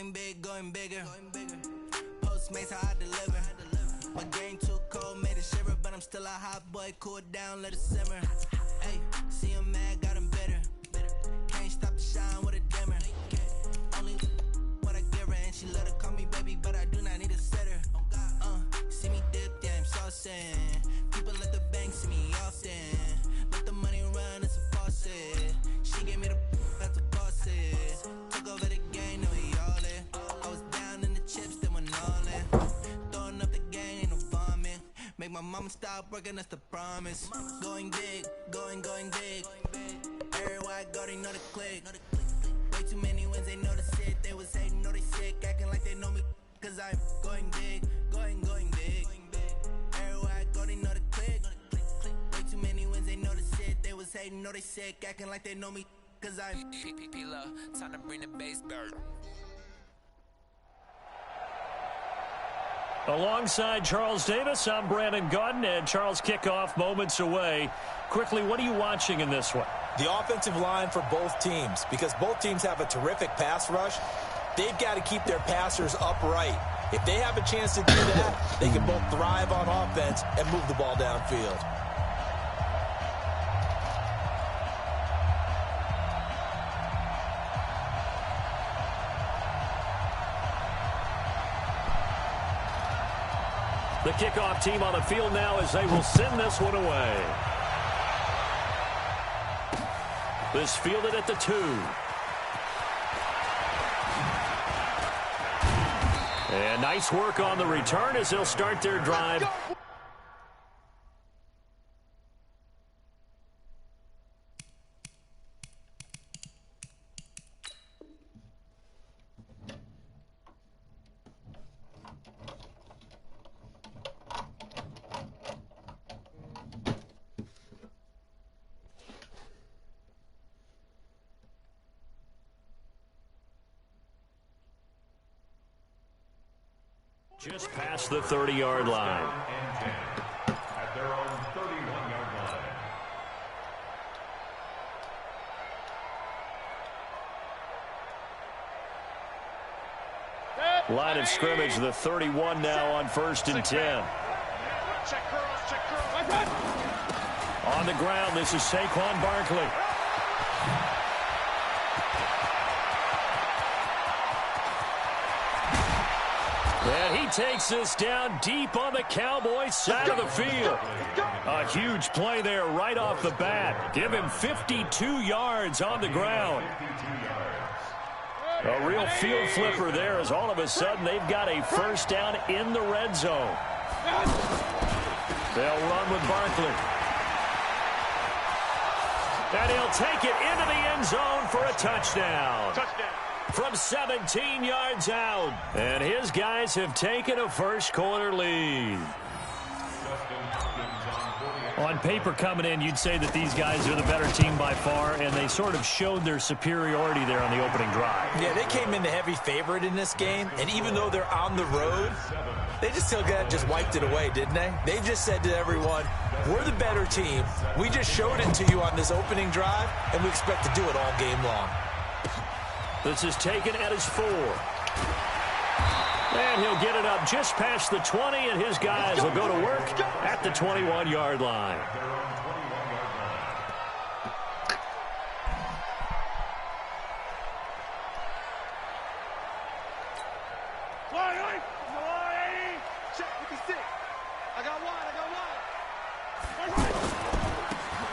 Going big, going bigger. Postmates how I deliver. My game too cold, made it shiver, but I'm still a hot boy. Cool it down, let it simmer. Hey, see him mad, got him bitter. Can't stop the shine with a dimmer. Only what I give her, and she let her call me baby, but I do not need a sitter. See me dip, yeah, I'm saucing. People at the bank see me often. Let the money run, it's a faucet. She gave me the that's a faucet. Took over the game, now we all in. I was down in the chips, then went all in. Throwing up the game, ain't no vomit. Make my mama stop working, that's the promise. Going big, going big. Everywhere I go, they know the click. Way too many wins, they know the shit. They was hating, know they sick, acting like they know me. Cause I'm going big, going big. Everywhere I go, they know the click. Way too many wins, they know the shit. They was hating, know they sick, acting like they know me. Cause I'm P-P-P-Love, time to bring the bass back. Alongside Charles Davis, I'm Brandon Gaudin, and Charles, kickoff moments away. Quickly, what are you watching in this one? The offensive line for both teams, because both teams have a terrific pass rush. They've got to keep their passers upright. If they have a chance to do that, they can both thrive on offense and move the ball downfield. The kickoff team on the field now as they will send this one away. This fielded at the 2. And nice work on the return as they'll start their drive. Just past the 30-yard line. At their own 31-yard line. Line of scrimmage, the 31 now on 1st and 10. On the ground, this is Saquon Barkley. And he takes this down deep on the Cowboys side of the field. A huge play there right off the bat. Give him 52 yards on the ground. A real field flipper there as all of a sudden they've got a first down in the red zone. They'll run with Barkley. And he'll take it into the end zone for a touchdown. From 17 yards out. And his guys have taken a first-quarter lead. On paper coming in, you'd say that these guys are the better team by far, and they sort of showed their superiority there on the opening drive. Yeah, they came in the heavy favorite in this game, and even though they're on the road, they just wiped it away, didn't they? They just said to everyone, we're the better team. We just showed it to you on this opening drive, and we expect to do it all game long. This is taken at his 4. And he'll get it up just past the 20, and his guys will go to work at the 21-yard line.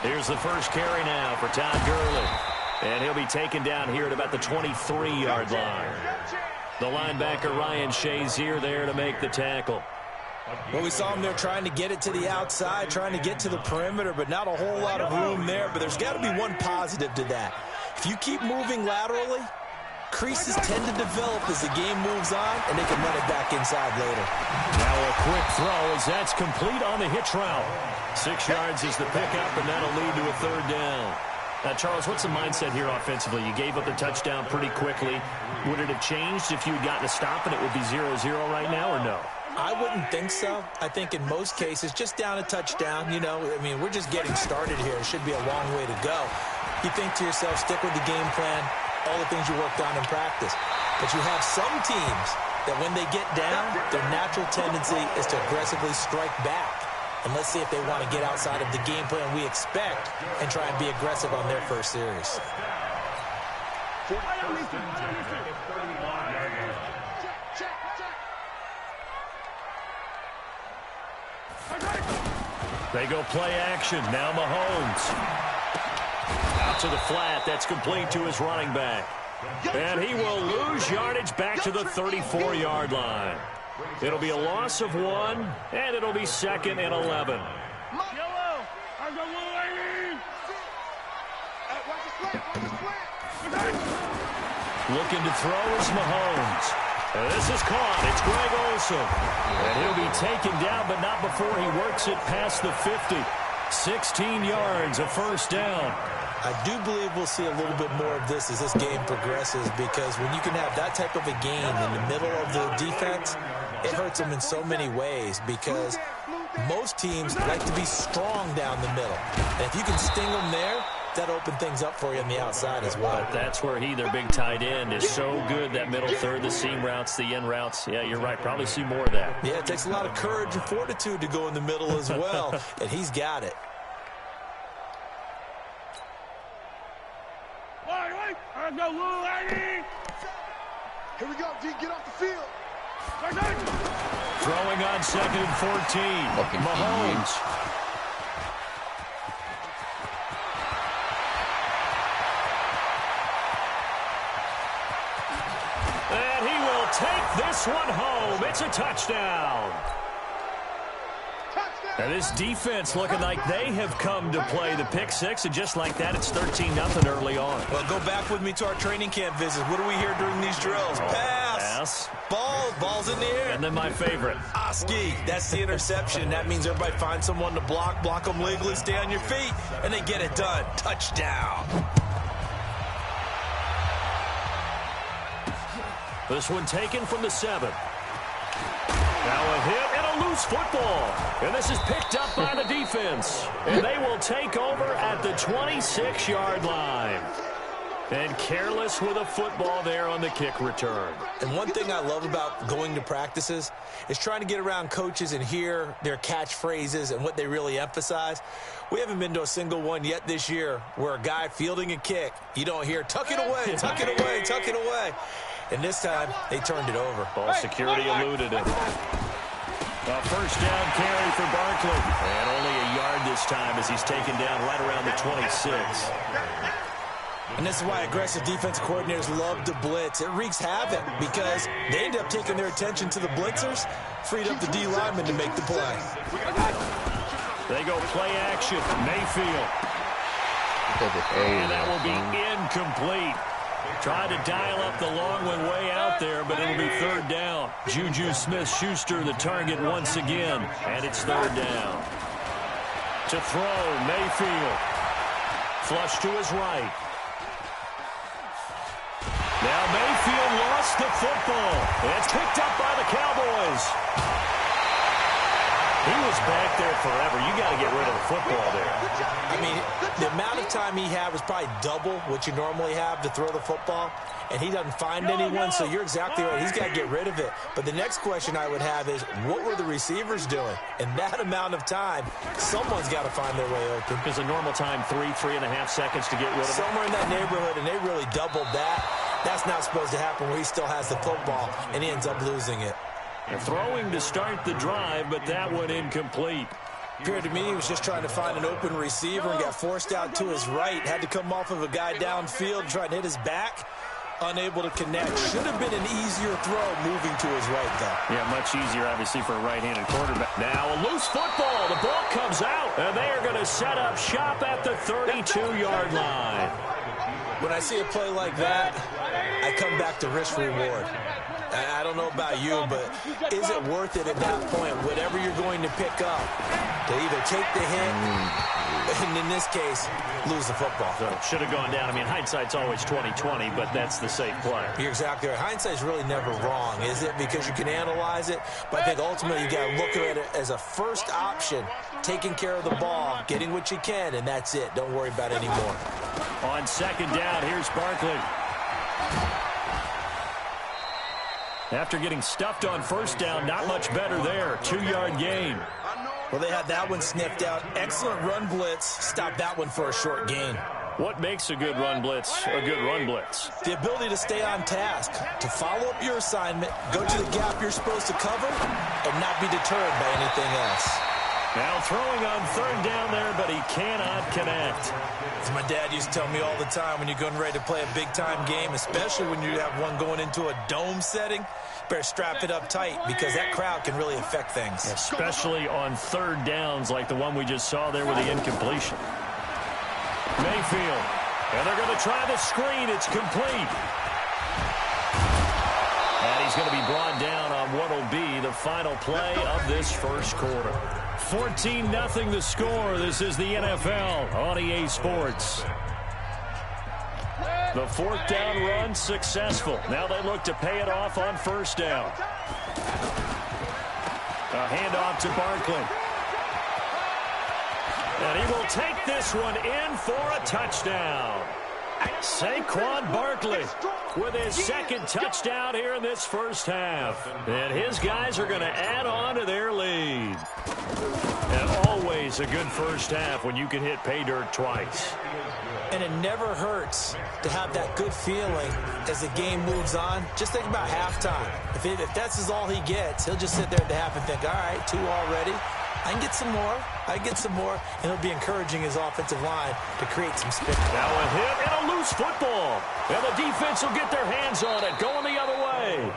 Here's the first carry now for Todd Gurley. And he'll be taken down here at about the 23-yard line. The linebacker, Ryan Shazier, there to make the tackle. Well, we saw him there trying to get it to the outside, trying to get to the perimeter, but not a whole lot of room there. But there's got to be one positive to that. If you keep moving laterally, creases tend to develop as the game moves on, and they can run it back inside later. Now a quick throw as that's complete on the hitch route. 6 yards is the pickup, and that'll lead to a third down. Now, Charles, what's the mindset here offensively? You gave up the touchdown pretty quickly. Would it have changed if you had gotten a stop and it would be 0-0 right now, or no? I wouldn't think so. I think in most cases, just down a touchdown, you know, I mean, we're just getting started here. It should be a long way to go. You think to yourself, stick with the game plan, all the things you worked on in practice. But you have some teams that when they get down, their natural tendency is to aggressively strike back. And let's see if they want to get outside of the game plan we expect and try and be aggressive on their first series. They go play action. Now Mahomes. Out to the flat. That's complete to his running back. And he will lose yardage back to the 34-yard line. It'll be a loss of 1, and it'll be 2nd and 11. Looking to throw is Mahomes. And this is caught. It's Greg Olsen. And he'll be taken down, but not before he works it past the 50. 16 yards, a first down. I do believe we'll see a little bit more of this as this game progresses, because when you can have that type of a game in the middle of the defense, it hurts them in so many ways, because most teams like to be strong down the middle. And if you can sting them there, that open things up for you on the outside as well. But that's where their big tight end, is so good, that middle third, the seam routes, the in routes. Yeah, you're right. Probably see more of that. Yeah, it takes a lot of courage and fortitude to go in the middle as well, and he's got it. Here we go, D. Get off the field. Throwing on 2nd and 14. Mahomes. And he will take this one home. It's a touchdown. And this defense looking like they have come to play the pick six, and just like that, it's 13-0 early on. Well, go back with me to our training camp visit. What do we hear during these drills? Pass. Ball's in the air. And then my favorite. Oski, that's the interception. That means everybody finds someone to block them legally, stay on your feet, and they get it done. Touchdown. This one taken from the 7. Now a hit and a loose football. And this is picked up by the defense. And they will take over at the 26-yard line. And careless with a football there on the kick return. And one thing I love about going to practices is trying to get around coaches and hear their catchphrases and what they really emphasize. We haven't been to a single one yet this year where a guy fielding a kick, you don't hear, tuck it away, tuck it away, tuck it away. And this time, they turned it over. Ball security eluded it. A first down carry for Barkley. And only a yard this time as he's taken down right around the 26. And this is why aggressive defensive coordinators love to blitz. It wreaks havoc because they end up taking their attention to the blitzers, freed up the D lineman to make the play. They go play action. Mayfield. And that will be incomplete. Tried to dial up the long one way out there, but it'll be third down. Juju Smith-Schuster the target once again, and it's third down. To throw, Mayfield. Flush to his right. Now Mayfield lost the football. It's picked up by the Cowboys. He was back there forever. You got to get rid of the football there. I mean, the amount of time he had was probably double what you normally have to throw the football, and he doesn't find anyone, so you're exactly right. He's got to get rid of it. But the next question I would have is, what were the receivers doing? In that amount of time, someone's got to find their way open. Because a normal time, 3.5 seconds to get rid of it. Somewhere in that neighborhood, and they really doubled that. That's not supposed to happen where he still has the football, and he ends up losing it. They're throwing to start the drive, but that one incomplete. Appeared to me he was just trying to find an open receiver and got forced out to his right. Had to come off of a guy downfield, trying to hit his back. Unable to connect. Should have been an easier throw moving to his right, though. Yeah, much easier, obviously, for a right-handed quarterback. Now a loose football. The ball comes out, and they are going to set up shop at the 32-yard line. When I see a play like that, I come back to risk-reward. I don't know about you, but is it worth it at that point, whatever you're going to pick up, to either take the hit, and in this case, lose the football? So should have gone down. I mean, hindsight's always 20/20, but that's the safe play. You're exactly right. Hindsight's really never wrong, is it? Because you can analyze it, but I think ultimately you got to look at it as a first option, taking care of the ball, getting what you can, and that's it. Don't worry about it anymore. On second down, here's Barkley. After getting stuffed on first down, not much better there. 2-yard gain. Well, they had that one sniffed out. Excellent run blitz. Stop that one for a short gain. What makes a good run blitz a good run blitz? The ability to stay on task, to follow up your assignment, go to the gap you're supposed to cover, and not be deterred by anything else. Now throwing on third down there, but he cannot connect. As my dad used to tell me all the time, when you're going ready to play a big-time game, especially when you have one going into a dome setting, better strap it up tight because that crowd can really affect things. Especially on third downs like the one we just saw there with the incompletion. Mayfield, and they're going to try the screen. It's complete. And he's going to be brought down on what will be the final play of this first quarter. 14-0 the score. This is the NFL on EA Sports. The fourth down run successful. Now they look to pay it off on first down. A handoff to Barkley. And he will take this one in for a touchdown. Saquon Barkley with his second touchdown here in this first half. And his guys are going to add on to their lead. And always a good first half when you can hit pay dirt twice. And it never hurts to have that good feeling as the game moves on. Just think about halftime. If that's all he gets, he'll just sit there at the half and think, all right, 2 already. I can get some more. I can get some more. And he'll be encouraging his offensive line to create some space. Now a hit and a loose football. And the defense will get their hands on it, going the other way.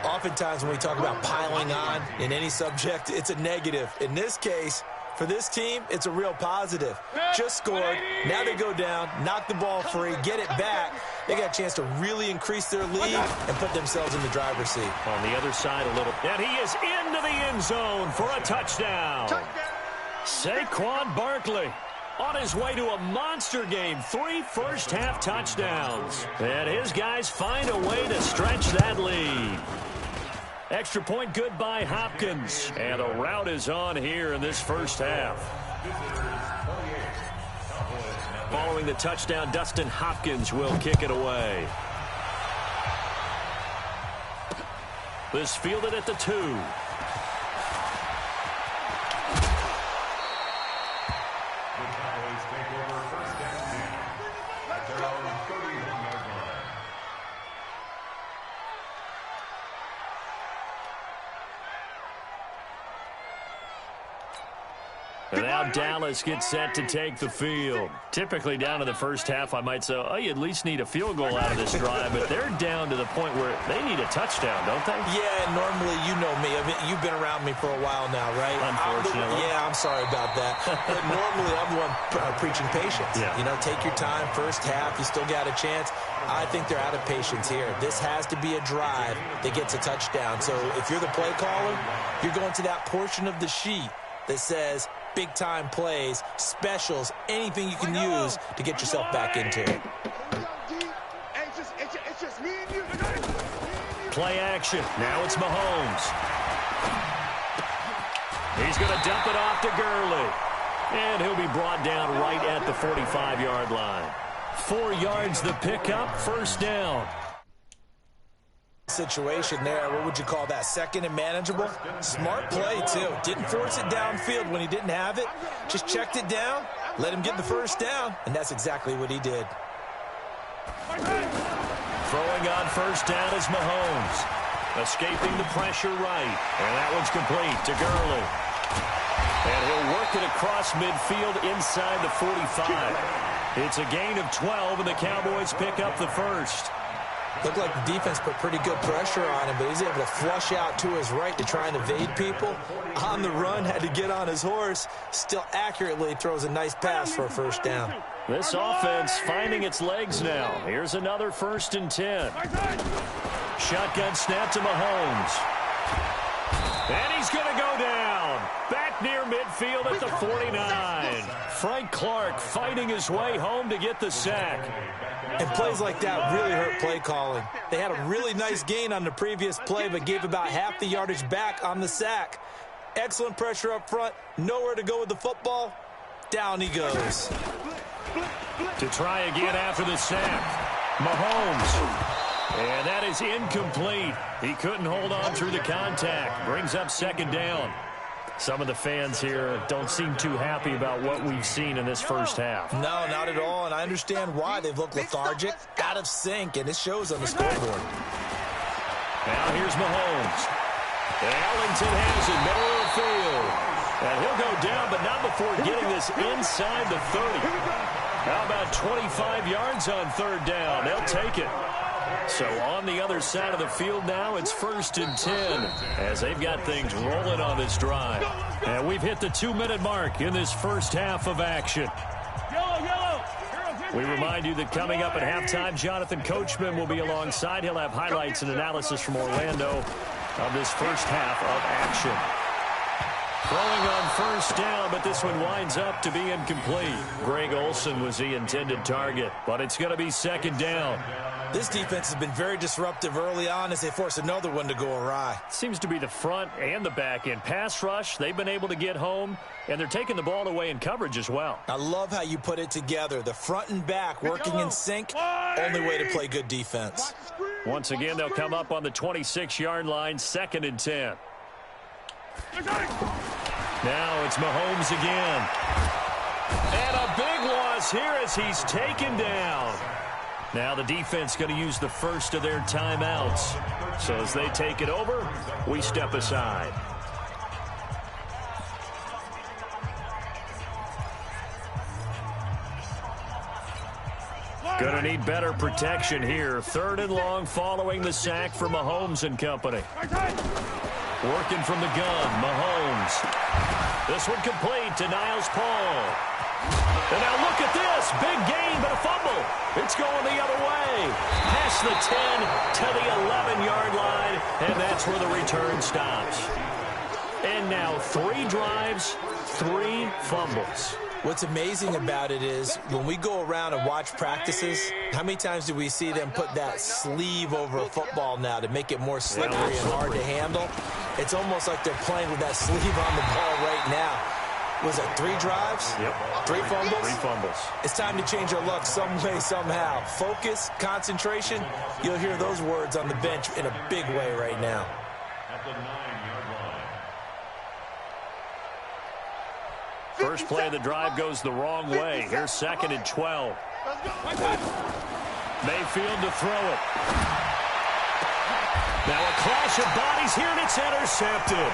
Oftentimes when we talk about piling on in any subject, it's a negative. In this case, for this team, it's a real positive. Just scored. Now they go down, knock the ball free, get it back. They got a chance to really increase their lead and put themselves in the driver's seat. On the other side a little. And he is into the end zone for a touchdown. Saquon Barkley on his way to a monster game. 3 first-half touchdowns. And his guys find a way to stretch that lead. Extra point good by Hopkins. And a rout is on here in this first half. Following the touchdown, Dustin Hopkins will kick it away. This fielded at the 2. And now Dallas gets set to take the field. Typically down to the first half, I might say, oh, you at least need a field goal out of this drive. But they're down to the point where they need a touchdown, don't they? Yeah, normally, you know me. I mean, you've been around me for a while now, right? Unfortunately. I'm sorry about that. But normally, I'm the one preaching patience. Yeah. You know, take your time. First half, you still got a chance. I think they're out of patience here. This has to be a drive that gets a touchdown. So if you're the play caller, you're going to that portion of the sheet that says big-time plays, specials, anything you can use to get yourself back into it. Play action. Now it's Mahomes. He's going to dump it off to Gurley. And he'll be brought down right at the 45-yard line. 4 yards the pickup, first down. Situation there, what would you call that, second and manageable? Smart play, too. Didn't force it downfield when he didn't have it. Just checked it down, let him get the first down, and that's exactly what he did. Throwing on first down is Mahomes. Escaping the pressure right. And that one's complete to Gurley. And he'll work it across midfield inside the 45. It's a gain of 12, and the Cowboys pick up the first. Looked like the defense put pretty good pressure on him, but he's able to flush out to his right to try and evade people. On the run, had to get on his horse. Still accurately throws a nice pass for a first down. This offense finding its legs now. Here's another 1st and 10. Shotgun snap to Mahomes. And he's going to go down. Back near midfield at the 49. Frank Clark fighting his way home to get the sack. And plays like that really hurt play calling. They had a really nice gain on the previous play, but gave about half the yardage back on the sack. Excellent pressure up front. Nowhere to go with the football. Down he goes. To try again after the sack. Mahomes. And that is incomplete. He couldn't hold on through the contact. Brings up second down. Some of the fans here don't seem too happy about what we've seen in this first half. No, not at all, and I understand why. They've looked lethargic, out of sync, and it shows on the scoreboard. Now here's Mahomes. And Ellington has it, middle of the field. And he'll go down, but not before getting this inside the 30. How about 25 yards on third down? They'll take it. So on the other side of the field now, it's 1st and 10 as they've got things rolling on this drive. And we've hit the 2-minute mark in this first half of action. We remind you that coming up at halftime, Jonathan Coachman will be alongside. He'll have highlights and analysis from Orlando of this first half of action. Throwing on first down, but this one winds up to be incomplete. Greg Olsen was the intended target, but it's going to be second down. This defense has been very disruptive early on as they force another one to go awry. Seems to be the front and the back end. Pass rush, they've been able to get home, and they're taking the ball away in coverage as well. I love how you put it together. The front and back working in sync, only way to play good defense. Once again, they'll come up on the 26-yard line, 2nd and 10. Now it's Mahomes again. And a big loss here as he's taken down. Now the defense going to use the first of their timeouts. So as they take it over, we step aside. Going to need better protection here. 3rd and long following the sack for Mahomes and company. Working from the gun, Mahomes. This one complete to Niles Paul. And now look at this. Big gain, but a fumble. It's going the other way. Past the 10 to the 11-yard line, and that's where the return stops. And now 3 drives, 3 fumbles. What's amazing about it is when we go around and watch practices, how many times do we see them put that sleeve over a football now to make it more slippery and hard to handle? It's almost like they're playing with that sleeve on the ball right now. Was it 3 drives? Yep. 3 fumbles? 3 fumbles. It's time to change our luck some way, somehow. Focus, concentration, you'll hear those words on the bench in a big way right now. At the 9-yard line. First play of the drive goes the wrong way. Here's 2nd and 12. Mayfield to throw it. Now a clash of bodies here, and it's intercepted.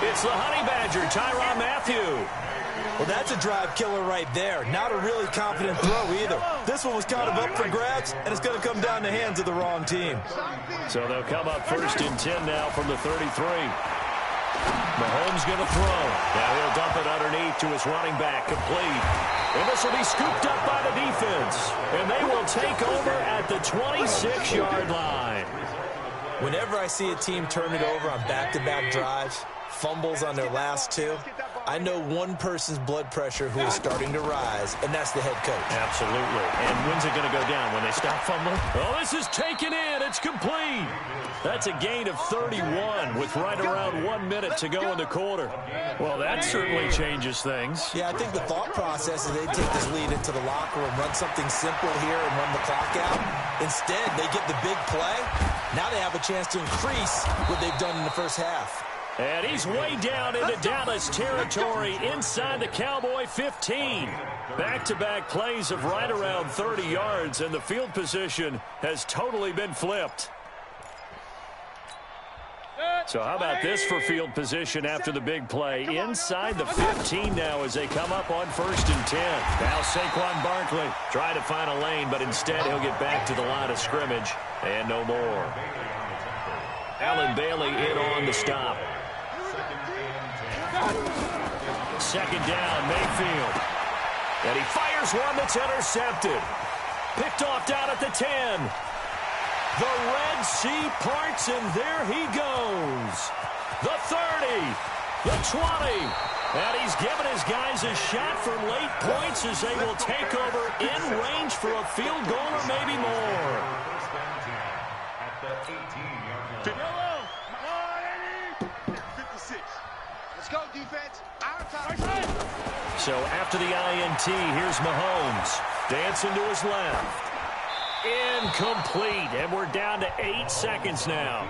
It's the Honey Badger, Tyrann Mathieu. Well, that's a drive killer right there. Not a really confident throw either. This one was kind of up for grabs, and it's going to come down the hands of the wrong team. So they'll come up 1st and 10 now from the 33. Mahomes going to throw. Now he'll dump it underneath to his running back, complete. And this will be scooped up by the defense. And they will take over at the 26-yard line. Whenever I see a team turn it over on back-to-back drives, fumbles on their last 2, I know one person's blood pressure who is starting to rise, and that's the head coach. Absolutely. And when's it going to go down? When they stop fumbling? Oh, this is taken in. It's complete. That's a gain of 31 with right around 1 minute to go in the quarter. Well, that certainly changes things. Yeah, I think the thought process is they take this lead into the locker room, run something simple here and run the clock out. Instead, they get the big play. Now they have a chance to increase what they've done in the first half. And he's way down into Dallas territory inside the Cowboy 15. Back-to-back plays of right around 30 yards, and the field position has totally been flipped. So how about this for field position after the big play? Inside the 15 now as they come up on 1st and 10. Now Saquon Barkley trying to find a lane, but instead he'll get back to the line of scrimmage and no more. Allen Bailey in on the stop. 2nd down, Mayfield. And he fires one that's intercepted. Picked off down at the 10. The Red Sea parts, and there he goes. The 30, the 20. And he's given his guys a shot for late points as they will take over in range for a field goal or maybe more. At the 18-yard line. 56. Let's go, defense. Our time. So after the INT, here's Mahomes. Dancing to his left. Incomplete, and we're down to 8 seconds now.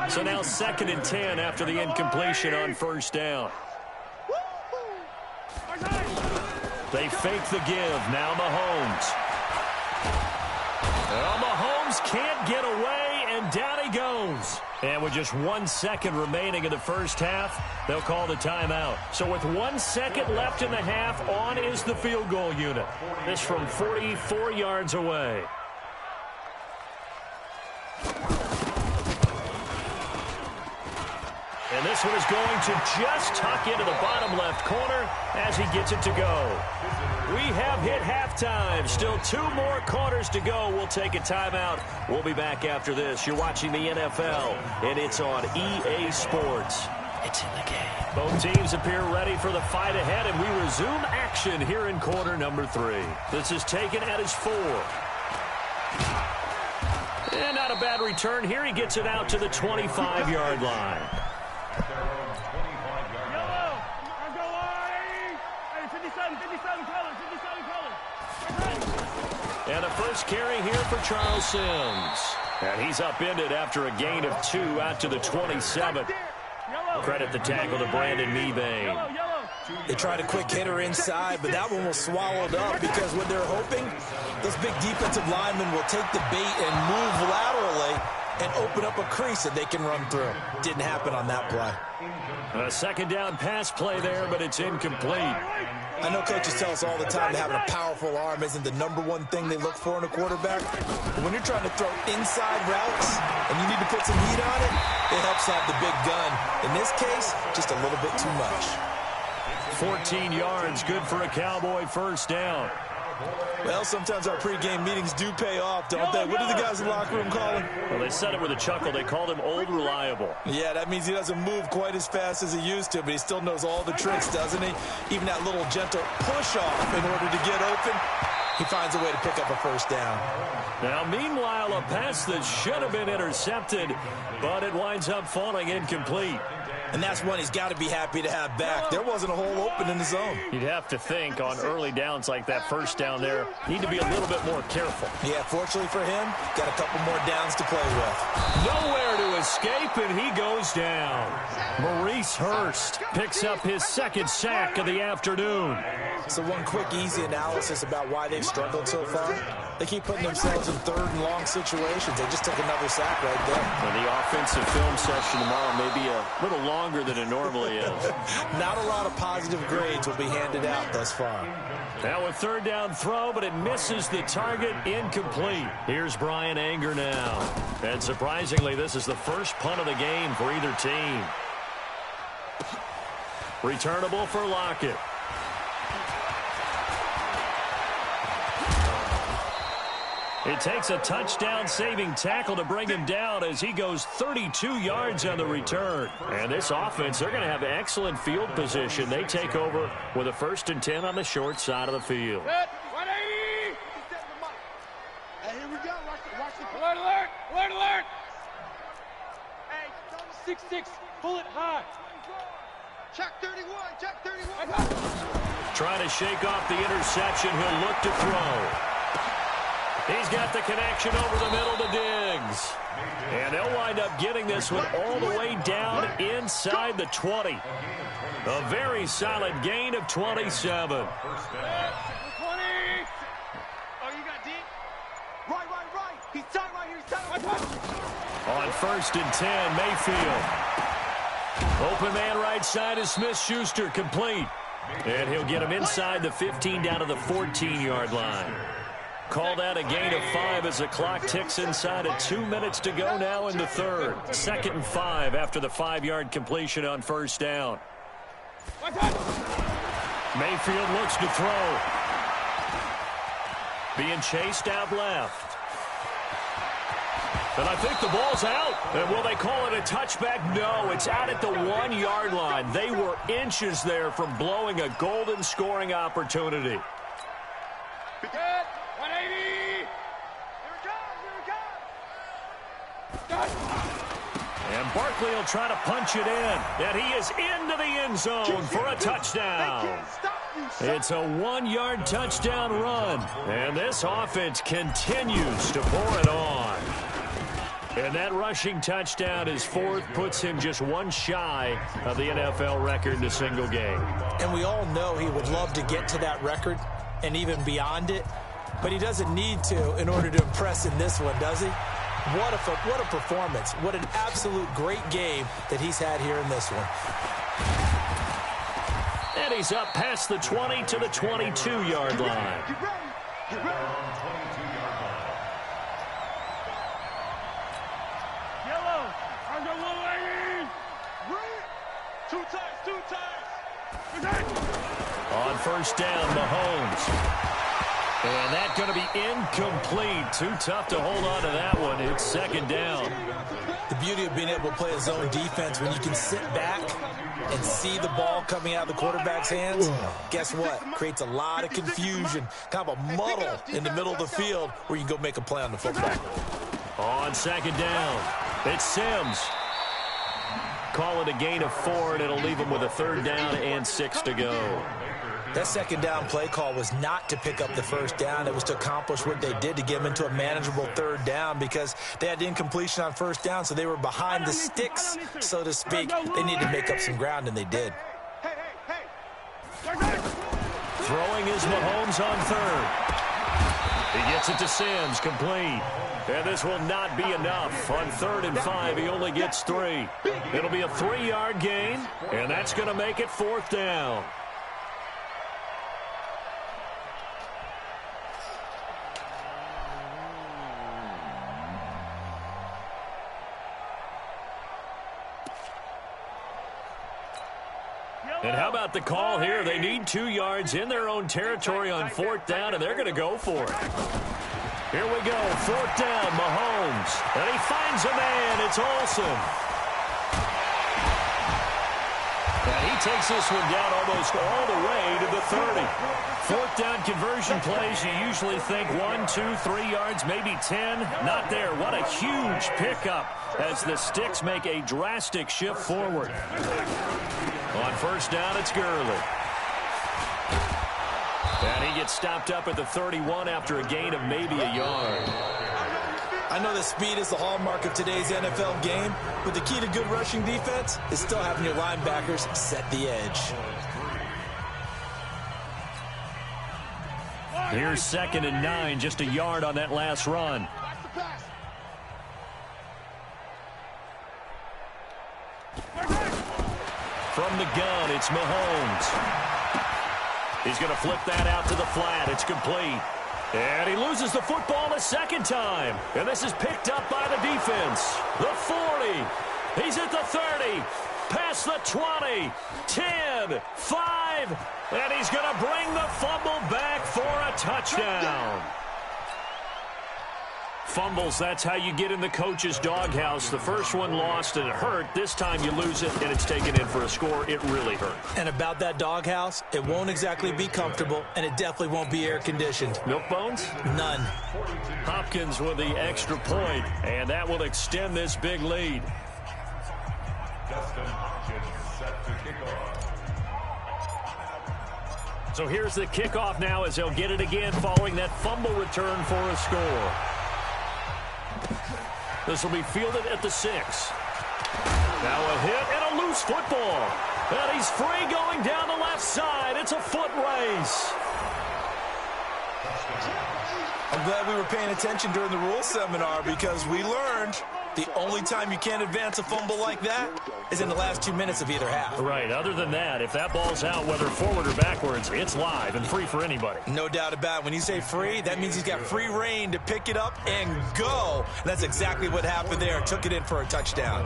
So now 2nd and 10 after the incompletion on first down. They fake the give. Now Mahomes. Well, Mahomes can't get away, and down he goes. And with just 1 second remaining in the first half, they'll call the timeout. So with 1 second left in the half, on is the field goal unit. This from 44 yards away. And this one is going to just tuck into the bottom left corner as he gets it to go. We have hit halftime. Still 2 more quarters to go. We'll take a timeout. We'll be back after this. You're watching the NFL, and it's on EA Sports. It's in the game. Both teams appear ready for the fight ahead, and we resume action here in quarter number 3. This is taken at his 4. And not a bad return here. He gets it out to the 25-yard line. And a first carry here for Charles Sims. And he's upended after a gain of 2 out to the 27. Credit the tackle to Brandon Mebane. They tried a quick hitter inside, but that one was swallowed up because what they're hoping, those big defensive linemen will take the bait and move laterally and open up a crease that they can run through. Didn't happen on that play. A 2nd down pass play there, but it's incomplete. I know coaches tell us all the time that having a powerful arm isn't the #1 thing they look for in a quarterback. But when you're trying to throw inside routes and you need to put some heat on it, it helps have the big gun. In this case, just a little bit too much. 14 yards, good for a Cowboy first down. Well, sometimes our pregame meetings do pay off, don't they? What do the guys in the locker room call him? Well, they said it with a chuckle. They called him Old Reliable. Yeah, that means he doesn't move quite as fast as he used to, but he still knows all the tricks, doesn't he? Even that little gentle push-off in order to get open, he finds a way to pick up a first down. Now, meanwhile, a pass that should have been intercepted, but it winds up falling incomplete. And that's one he's got to be happy to have back. There wasn't a hole open in the zone. You'd have to think on early downs like that first down there, need to be a little bit more careful. Yeah, fortunately for him, got a couple more downs to play with. Nowhere to escape, and he goes down. Maurice Hurst picks up his 2nd sack of the afternoon. So one quick, easy analysis about why they've struggled so far. They keep putting themselves in 3rd and long situations. They just took another sack right there. And the offensive film session tomorrow may be a little longer than it normally is. Not a lot of positive grades will be handed out thus far. Now a 3rd down throw, but it misses the target, incomplete. Here's Brian Anger now. And surprisingly, this is the first punt of the game for either team. Returnable for Lockett. It takes a touchdown-saving tackle to bring him down as he goes 32 yards on the return. And this offense, they're going to have excellent field position. They take over with a 1st and 10 on the short side of the field. 180! Hey, here we go. Watch the alert, alert! Alert, alert! Hey, 6-6, pull it high. Check 31, check 31. Trying to shake off the interception. He'll look to throw. He's got the connection over the middle to Diggs. And they'll wind up getting this one all the way down inside the 20. A very solid gain of 27. 20! Oh, you got deep? Right. He's tight right here. He's tight right here. On 1st and 10, Mayfield. Open man right side is Smith-Schuster, complete. And he'll get him inside the 15 down to the 14-yard line. Called out a gain of 5 as the clock ticks inside of 2 minutes to go now in the 3rd. 2nd and 5 after the 5-yard completion on 1st down. Mayfield looks to throw. Being chased out left. And I think the ball's out. And will they call it a touchback? No, it's out at the 1-yard line. They were inches there from blowing a golden scoring opportunity. And Barkley will try to punch it in. And he is into the end zone for a touchdown. It's a one-yard touchdown run, and this offense continues to pour it on. And that rushing touchdown, his fourth, puts him just one shy of the NFL record in a single game. And we all know he would love to get to that record and even beyond it, but he doesn't need to in order to impress in this one, does he? What a performance. What an absolute great game that he's had here in this one. And he's up past the 20 to the 22-yard line. Get ready. 22-yard line. Yellow. Under one lane. Red. Two times. On first down, Mahomes. And that's going to be incomplete. Too tough to hold on to that one. It's second down. The beauty of being able to play a zone defense when you can sit back and see the ball coming out of the quarterback's hands, guess what? Creates a lot of confusion, kind of a muddle in the middle of the field where you can go make a play on the football. On second down, it's Sims. Call it a gain of 4, and it'll leave him with a third down and 6 to go. That second down play call was not to pick up the first down. It was to accomplish what they did to get them into a manageable third down because they had incompletion on first down, so they were behind the sticks, so to speak. They needed to make up some ground, and they did. Throwing is Mahomes on third. He gets it to Sims, complete. And this will not be enough. On 3rd and 5, he only gets 3. It'll be a 3-yard gain, and that's going to make it 4th down. And how about the call here? They need 2 yards in their own territory on 4th down, and they're going to go for it. Here we go, 4th down, Mahomes. And he finds a man. It's Olsen. And he takes this one down almost all the way to the 30. 4th down conversion plays, you usually think 1, 2, 3 yards, maybe 10. Not there. What a huge pickup as the Sticks make a drastic shift forward. On first down, it's Gurley. And he gets stopped up at the 31 after a gain of maybe a yard. I know that speed is the hallmark of today's NFL game, but the key to good rushing defense is still having your linebackers set the edge. Here's 2nd and 9, just a yard on that last run. From the gun, it's Mahomes. He's going to flip that out to the flat. It's complete. And he loses the football a second time. And this is picked up by the defense. The 40. He's at the 30. Past the 20. 10. 5. And he's going to bring the fumble back for a touchdown. Fumbles, that's how you get in the coach's doghouse. The first one lost and it hurt. This time you lose it and it's taken in for a score. It really hurt. And about that doghouse, it won't exactly be comfortable, and it definitely won't be air-conditioned. Milk bones? None. Hopkins with the extra point, and that will extend this big lead. Justin Hopkins set to kick off. So here's the kickoff now as they'll get it again following that fumble return for a score. This will be fielded at the 6. Now a hit and a loose football. And he's free going down the left side. It's a foot race. I'm glad we were paying attention during the rules seminar because we learned the only time you can't advance a fumble like that is in the last 2 minutes of either half. Right. Other than that, if that ball's out, whether forward or backwards, it's live and free for anybody. No doubt about it. When you say free, that means he's got free reign to pick it up and go. And that's exactly what happened there. Took it in for a touchdown.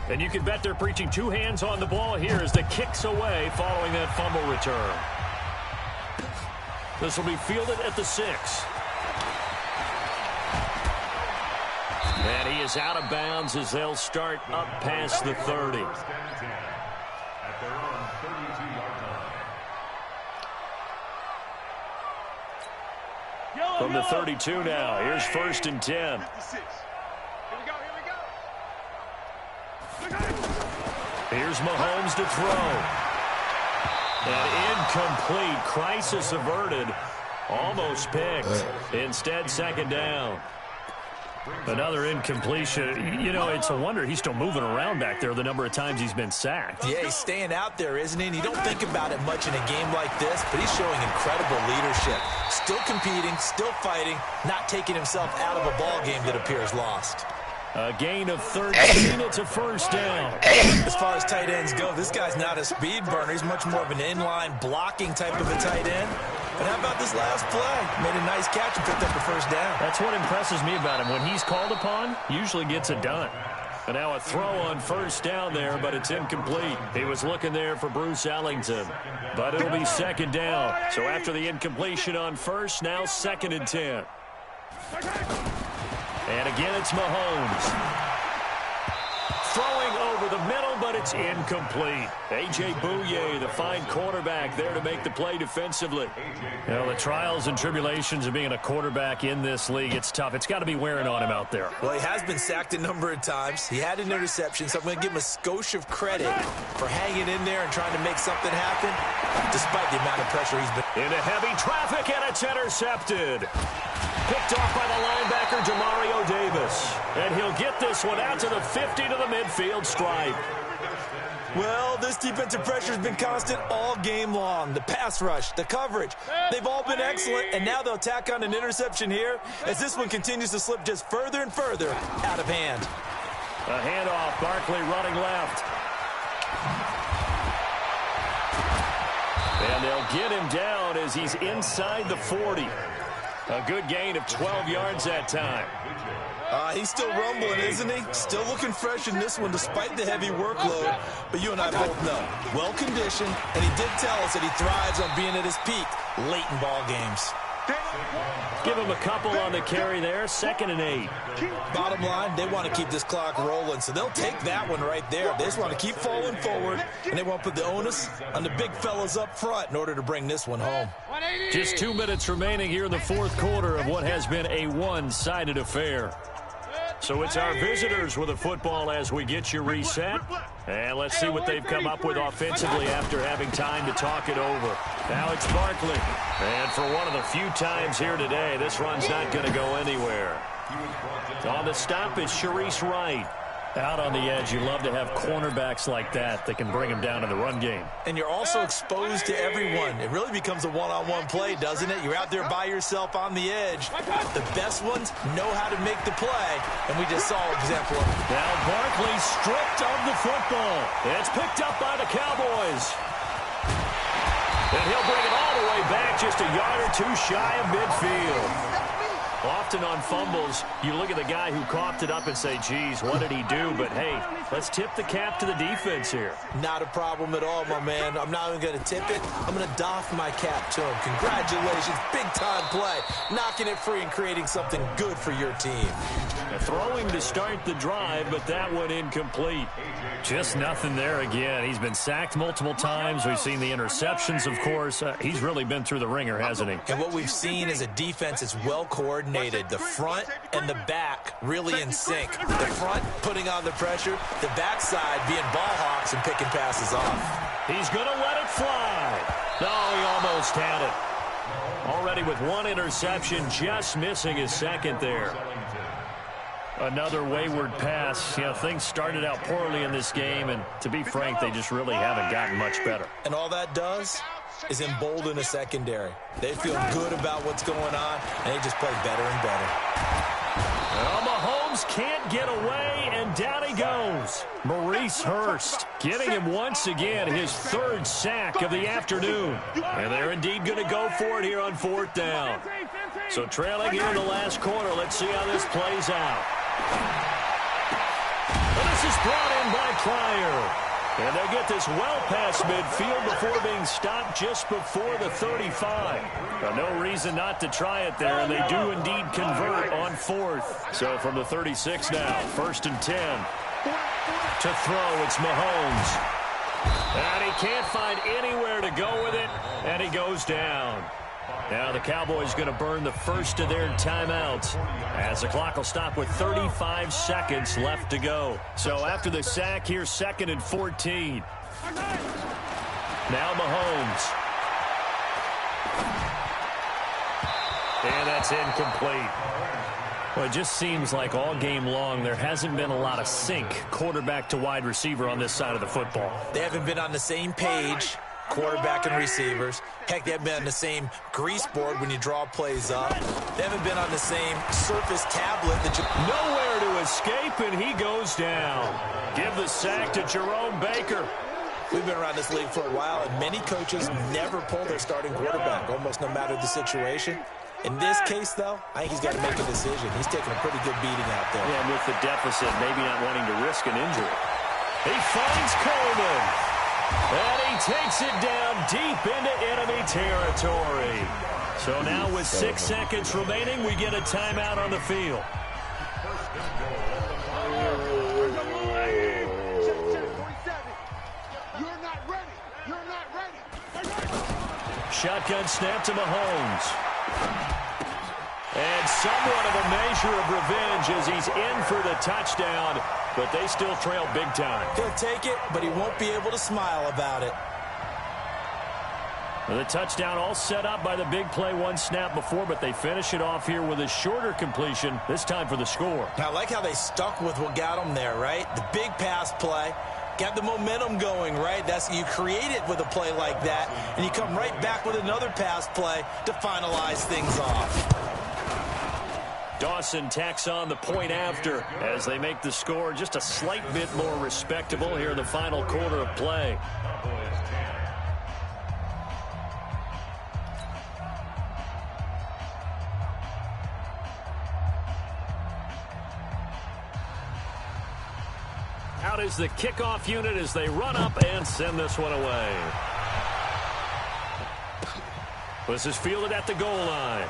And you can bet they're preaching 2 hands on the ball here as the kick's away following that fumble return. This will be fielded at the 6. And he is out of bounds as they'll start up past the 30. First and 10 at their own 32-yard line. From the 32 now, here's 1st and 10. Here we go. Here's Mahomes to throw. And incomplete. Crisis averted. Almost picked. Instead, second down. Another incompletion. You know, it's a wonder he's still moving around back there the number of times he's been sacked. Yeah, he's staying out there, isn't he? And you don't think about it much in a game like this, but he's showing incredible leadership. Still competing, still fighting, not taking himself out of a ball game that appears lost. A gain of 13. It's a first down. As far as tight ends go, this guy's not a speed burner. He's much more of an inline blocking type of a tight end. But how about this last play? Made a nice catch and picked up the first down. That's what impresses me about him. When he's called upon, usually gets it done. And now a throw on first down there, but it's incomplete. He was looking there for Bruce Ellington. But it'll be second down. So after the incompletion on first, now second and 10. And again, it's Mahomes. Throwing over the middle, but it's incomplete. A.J. Bouye, the fine quarterback, there to make the play defensively. You know, the trials and tribulations of being a quarterback in this league, it's tough. It's got to be wearing on him out there. Well, he has been sacked a number of times. He had an interception, so I'm going to give him a skosh of credit for hanging in there and trying to make something happen, despite the amount of pressure he's been. Into heavy traffic, and it's intercepted. Picked off by the linebacker, Demario Davis. And he'll get this one out to the 50 to the midfield stripe. Well, this defensive pressure has been constant all game long. The pass rush, the coverage, they've all been excellent, and now they'll tack on an interception here as this one continues to slip just further and further out of hand. A handoff, Barkley running left. And they'll get him down as he's inside the 40. A good gain of 12 yards that time. He's still rumbling, isn't he? Still looking fresh in this one despite the heavy workload. But you and I both know, well-conditioned, and he did tell us that he thrives on being at his peak late in ball games. Give him a couple on the carry there, 2nd and 8. Bottom line, they want to keep this clock rolling, so they'll take that one right there. They just want to keep falling forward, and they want to put the onus on the big fellas up front in order to bring this one home. Just 2 minutes remaining here in the fourth quarter of what has been a one-sided affair. So it's our visitors with the football as we get you reset. And let's see what they've come up with offensively after having time to talk it over. Now it's Barkley. And for one of the few times here today, this run's not going to go anywhere. On the stop, it's Sharice Wright. Out on the edge, you love to have cornerbacks like that can bring them down in the run game. And you're also exposed to everyone. It really becomes a one-on-one play, doesn't it? You're out there by yourself on the edge. The best ones know how to make the play, and we just saw an example of it. Now Barkley stripped of the football. It's picked up by the Cowboys. And he'll bring it all the way back, just a yard or two shy of midfield. Often on fumbles, you look at the guy who coughed it up and say, geez, what did he do? But, hey, let's tip the cap to the defense here. Not a problem at all, my man. I'm not even going to tip it. I'm going to doff my cap to him. Congratulations. Big-time play. Knocking it free and creating something good for your team. Throwing to start the drive, but that one incomplete. Just nothing there again. He's been sacked multiple times. We've seen the interceptions, of course. He's really been through the ringer, hasn't he? And what we've seen is a defense that's well-coordinated. The front and the back really in sync. The front putting on the pressure. The backside being ball hawks and picking passes off. He's going to let it fly. Oh, he almost had it. Already with one interception, just missing his second there. Another wayward pass. You know, things started out poorly in this game, and to be frank, they just really haven't gotten much better. And all that does is embolden a secondary. They feel good about what's going on, and they just play better and better. Well, Mahomes can't get away, and down he goes. Maurice Hurst getting him once again, his third sack of the afternoon. And they're indeed going to go for it here on 4th down. So trailing here in the last quarter, let's see how this plays out. Well, this is brought in by Pryor. And they'll get this well past midfield before being stopped just before the 35. Now, no reason not to try it there, and they do indeed convert on 4th. So from the 36 now, 1st and 10. To throw, it's Mahomes. And he can't find anywhere to go with it, and he goes down. Now the Cowboys going to burn the first of their timeouts as the clock will stop with 35 seconds left to go. So after the sack here, 2nd and 14. Now Mahomes. And that's incomplete. Well, it just seems like all game long there hasn't been a lot of sync quarterback to wide receiver on this side of the football. They haven't been on the same page, quarterback and receivers. Heck, they haven't been on the same grease board when you draw plays up. They haven't been on the same Surface tablet that you... Nowhere to escape, and he goes down. Give the sack to Jerome Baker. We've been around this league for a while, and many coaches never pull their starting quarterback, almost no matter the situation. In this case, though, I think he's got to make a decision. He's taking a pretty good beating out there. Yeah, and with the deficit, maybe not wanting to risk an injury. He finds Coleman. And he takes it down deep into enemy territory. So now with 6 seconds remaining, we get a timeout on the field. You're not ready. You're not ready. Shotgun snap to Mahomes. And somewhat of a measure of revenge as he's in for the touchdown, but they still trail big time. He'll take it, but he won't be able to smile about it. The touchdown all set up by the big play one snap before, but they finish it off here with a shorter completion, this time for the score. Now, I like how they stuck with what got them there, right? The big pass play. Got the momentum going, right? That's you create it with a play like that, and you come right back with another pass play to finalize things off. Dawson tacks on the point after as they make the score just a slight bit more respectable here in the final quarter of play. Out is the kickoff unit as they run up and send this one away. This is fielded at the goal line.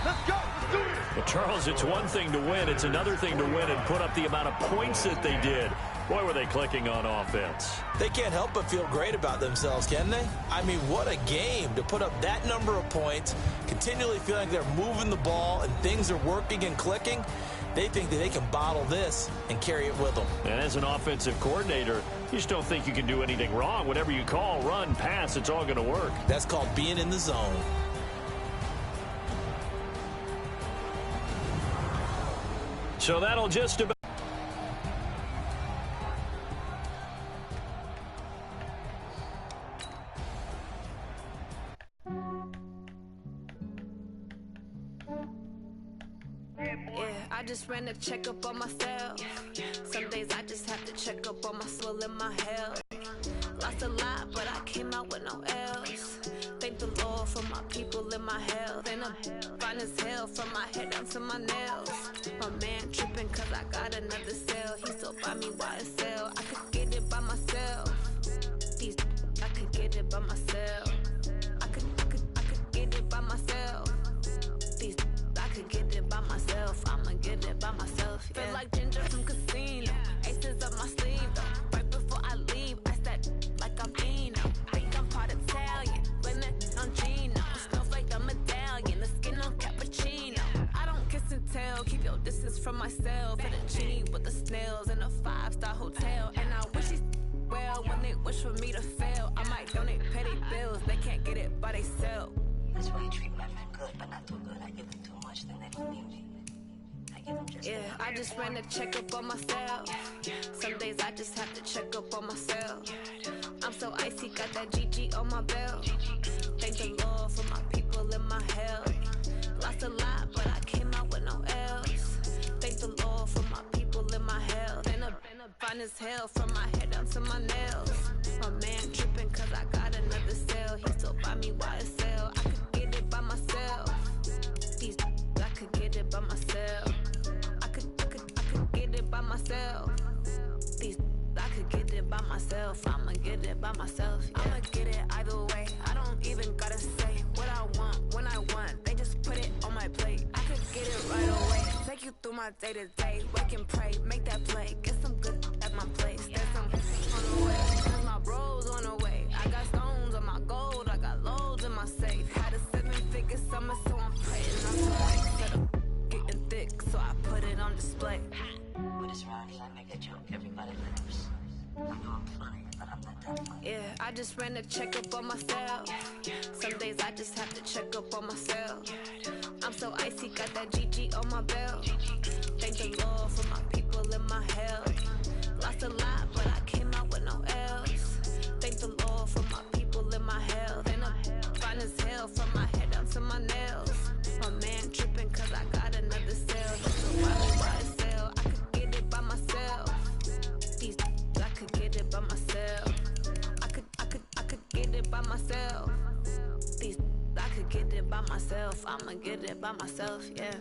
Let's go. Let's do it. Well, Charles, it's one thing to win. It's another thing to win and put up the amount of points that they did. Boy, were they clicking on offense. They can't help but feel great about themselves, can they? I mean, what a game to put up that number of points, continually feeling like they're moving the ball and things are working and clicking. They think that they can bottle this and carry it with them. And as an offensive coordinator, you just don't think you can do anything wrong. Whatever you call, run, pass, it's all going to work. That's called being in the zone. So that'll just about... I just ran a checkup on myself. Some days I just have to check up on my soul and my health. Lost a lot, but I came out with no L's. Thank the Lord for my people and my health. And I'm fine as hell from my head down to my nails. My man tripping cause I got another cell. He still buy me YSL. I could get it by myself. I could get it by myself. I could get it by myself. I could get it by myself. I'ma get it by myself. Yeah. Feel like Ginger from Casino. Aces up my sleeve though. Right before I leave, I step like I'm Dino. Think I'm part Italian. Blame that on Gino. Snowflake the medallion. The skin on cappuccino. I don't kiss and tell. Keep your distance from myself. Hit a genie with the snails in a 5-star hotel. And I wish these well when they wish for me to fail. I might donate petty bills. They can't get it by themselves. That's why you treat women good, but not too good. I give them too much, then they don't need me. I give them just I just ran a checkup on myself. Some days I just have to check up on myself. I'm so icy, got that GG on my belt. Thank the Lord for my people and my health. Lost a lot, but I came out with no L's. Thank the Lord for my people and my health. And I'm fine as hell from my head down to my nails. My man tripping cause I got another cell. He still buy me YSL. I could get it by myself. I could get it by myself. I could get it by myself. I could get it by myself. I'ma get it by myself. Yeah. I'ma get it either way. I don't even gotta say what I want when I want. They just put it on my plate. I could get it right away. Take you through my day to day. Wake and pray, make that play. Get some good at my place. There's some on the way. Cause my bros on the way. I got stones on my gold. I got loads in my safe. Had a 7-figure summer, so I'm praying not to wait. Set up, getting thick. thick, so I put it on display. But it's around here, I make a joke, everybody laughs. I know I'm funny, but I'm not that funny. Yeah, I just ran a checkup on myself. Some days I just have to check up on myself. I'm so icy, got that GG on my belt. Thank the Lord for my people in my health. Lost a lot, but I came out with no L's. Thank the Lord for my people in my health. And I'm fine as hell from my head down to my nails. My man tripping cause I got another cell. So why would I sell? I could get it by myself. These I could get it by myself. I could get it by myself. These I could get it by myself. I'ma get it by myself, yeah.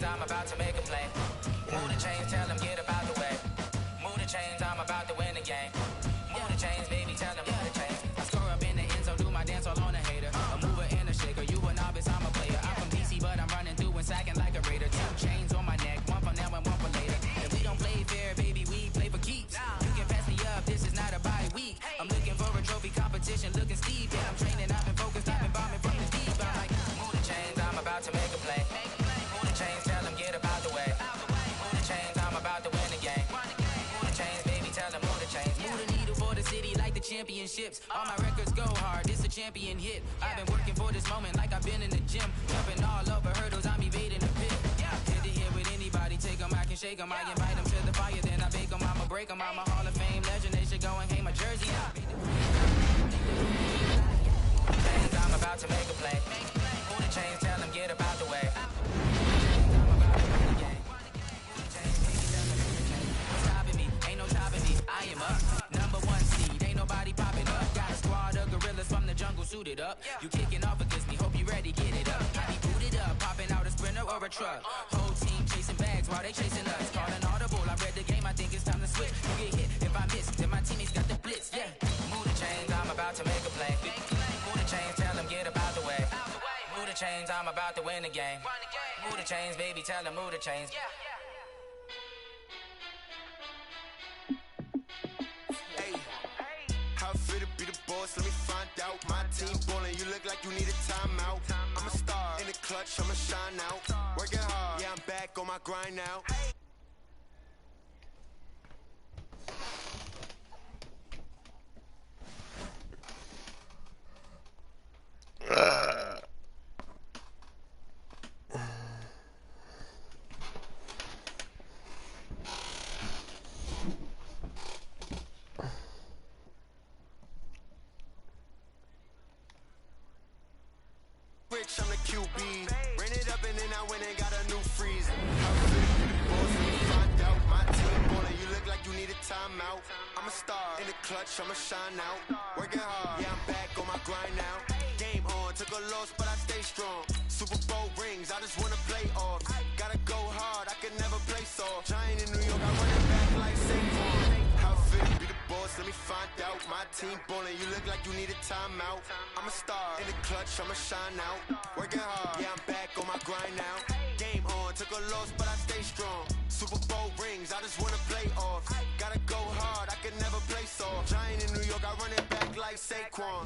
I'm about to make a play. Move the chains, tell them get about the way. Move the chains, I'm about to win the game. Move the chains, baby, tell them move the chains. I score up in the end zone, do my dance all on a hater. A mover and a shaker, you a novice, I'm a player. I'm from DC, but I'm running through and sacking like a raider. 2 chains on my neck, one for now and one for later. If we don't play fair, baby, we play for keeps. You can pass me up, this is not a bye week. I'm looking for a trophy competition, looking steep. Yeah, I'm training, I've been focused, I've been bombing from the deep. I'm like, move the chains, I'm about to make a play. Move the chains, tell them get about the way. Move the chains, I'm about to win the game. Move the chains, baby, tell them move the chains. Move the needle for the city like the championships. All my records go hard, this a champion hit. I've been working for this moment like I've been in the gym. Jumping all over hurdles, I'm evading the pit. Hit to hit with anybody, take them, I can shake them. I invite them to the fire, then I bake them, I'ma break them. I'm a Hall of Fame legend, they should go and hang my jersey. Chains, I'm about to make a play. Move the chains, tell them get about the way. I am up, #1 seed, ain't nobody popping up. Got a squad of gorillas from the jungle suited up. You kicking off against me, hope you ready, get it up. I be booted up, popping out a sprinter or a truck. Whole team chasing bags while they chasing us. Calling audible, I read the game, I think it's time to switch. You get hit, if I miss, then my teammates got the blitz, yeah. Move the chains, I'm about to make a play. Move the chains, tell them get about the way. Move the chains, I'm about to win the game. Move the chains, baby, tell them move the chains. Let me find out. My team ballin', you look like you need a timeout. I'm a star in the clutch, I'ma shine out. Working hard, yeah, I'm back on my grind now. I'm the QB. Ran it up and then I went and got a new freeze. Find out my team ballin', you look like you need a timeout. I'm a star in the clutch, I'ma shine out. Working hard, yeah, I'm back on my grind now. Game on, took a loss, but I stay strong. Super Bowl rings, I just wanna play off. Gotta go hard, I can never play soft. Giant in New York, I run it back like Saquon. How fit to be the boss, let me find out. My team ballin', you look like you need a timeout. I'm a star in the clutch, I'ma shine out. Working hard, yeah, I'm back on my grind now. Game on, took a loss, but I stay strong. Super Bowl rings, I just wanna play off. Gotta go hard, I can never play soft. Giant in New York, I run it back like Saquon.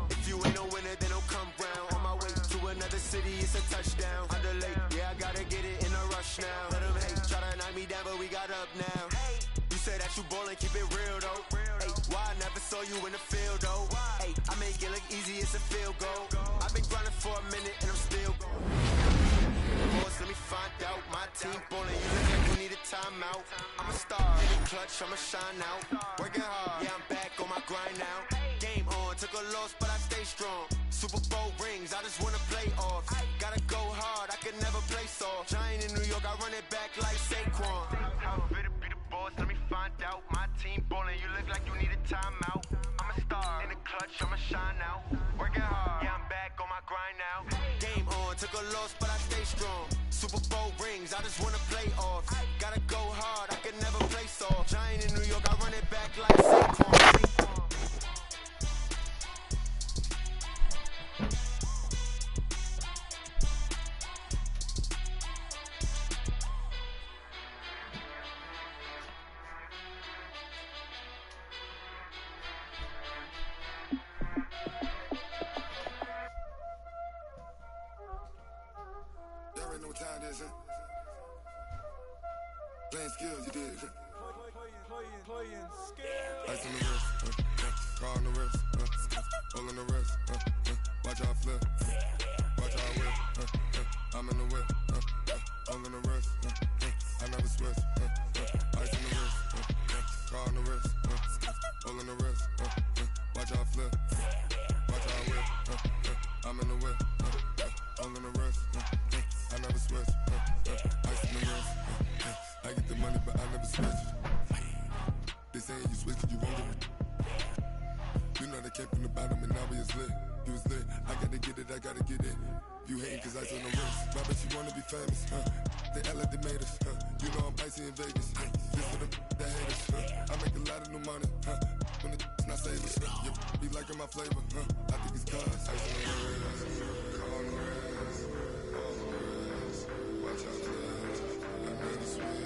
If you ain't no winner, then don't come round. On my way to another city, it's a touchdown. Underlay, yeah, I gotta get it in a rush now. Let them hate, try to knock me down, but we got up now. You say that you ballin', keep it real though. Ay, why I never saw you in the field though? Ay, I make it look easy, it's a field goal. I've been grinding for a minute and I'm still going. Boss, let me find out. My team ballin', you look like you need a timeout. I'm a star in the clutch, I'ma shine out. Working hard, yeah, I'm back on my grind now. Game on, took a loss, but I stay strong. Super Bowl rings, I just wanna play off. Gotta go hard, I can never play soft. Giant in New York, I run it back like Saquon. How fit to be the boss, let me find out. My team ballin', you look like you need a timeout. I'm a a star. In the clutch, I'ma shine out. Working hard, yeah, I'm back on my grind now. Game on, took a loss, but I stay strong. Super Bowl rings, I just wanna play off. Gotta go hard, I can never play soft. Giant in New York, I run it back like Saquon. Playing skills, you did. Playing skills. Ice on the wrist, car on the wrist, all on the wrist, watch how I flip, watch how I whip, I'm in the whip, all on the wrist, I never switch, ice on the wrist, car on the wrist, all on the wrist, watch how I flip, watch how I whip, I'm in the whip, all on the wrist, I never switch, ice on the wrist. I get the money, but I never switch. They saying you switch cause you won't get it. You know they came from the bottom and now we is lit. You was lit, I gotta get it, I gotta get it. You hating cause ice on the wrist. I bet you wanna be famous, They act like they made us, You know I'm icy in Vegas, This for the that hate us, I make a lot of new money, When it's not savers, You be liking my flavor, I think it's cause ice on the wrist, on the wrist, on the wrist. Watch out for that. I never switch.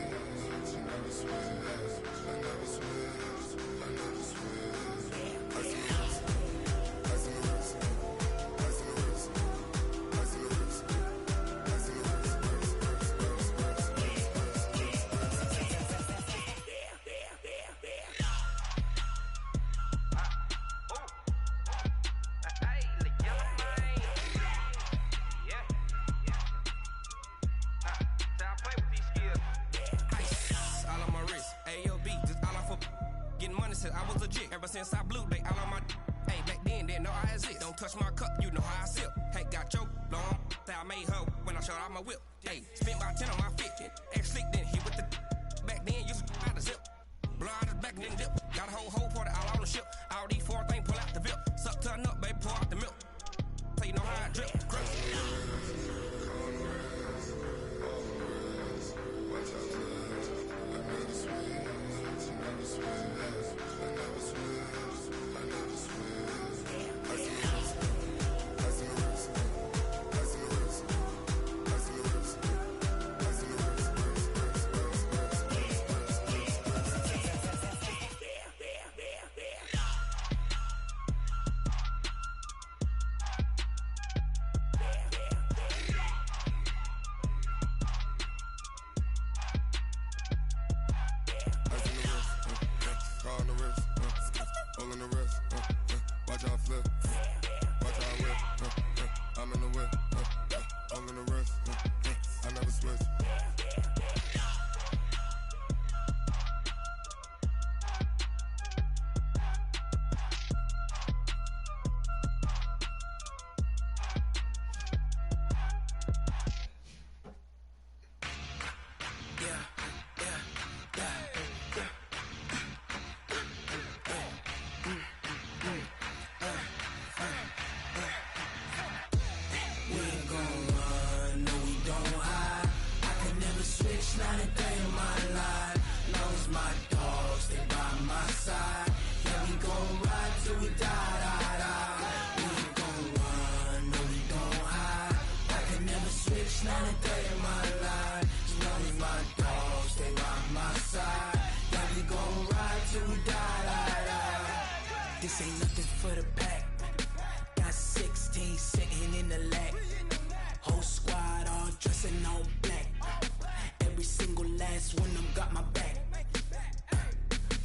I was legit ever since I blew they all on my. Hey, back then didn't know I exist. Don't touch my cup, you know how I sip. Hey, got choked, long that I made her when I showed out my whip. Hey, spent about 10 on my fit. Ex slick then hit with the. Back then used to out the zip. Blow out his back and then dip. Got a whole party all on the ship. All these four things pull out the VIP. Suck turn up, baby, pour out the milk. So you know how I drip. Crush. This ain't nothing for the pack. Got 16 sitting in the lap. Whole squad all dressing all black. Every single last one of them got my back.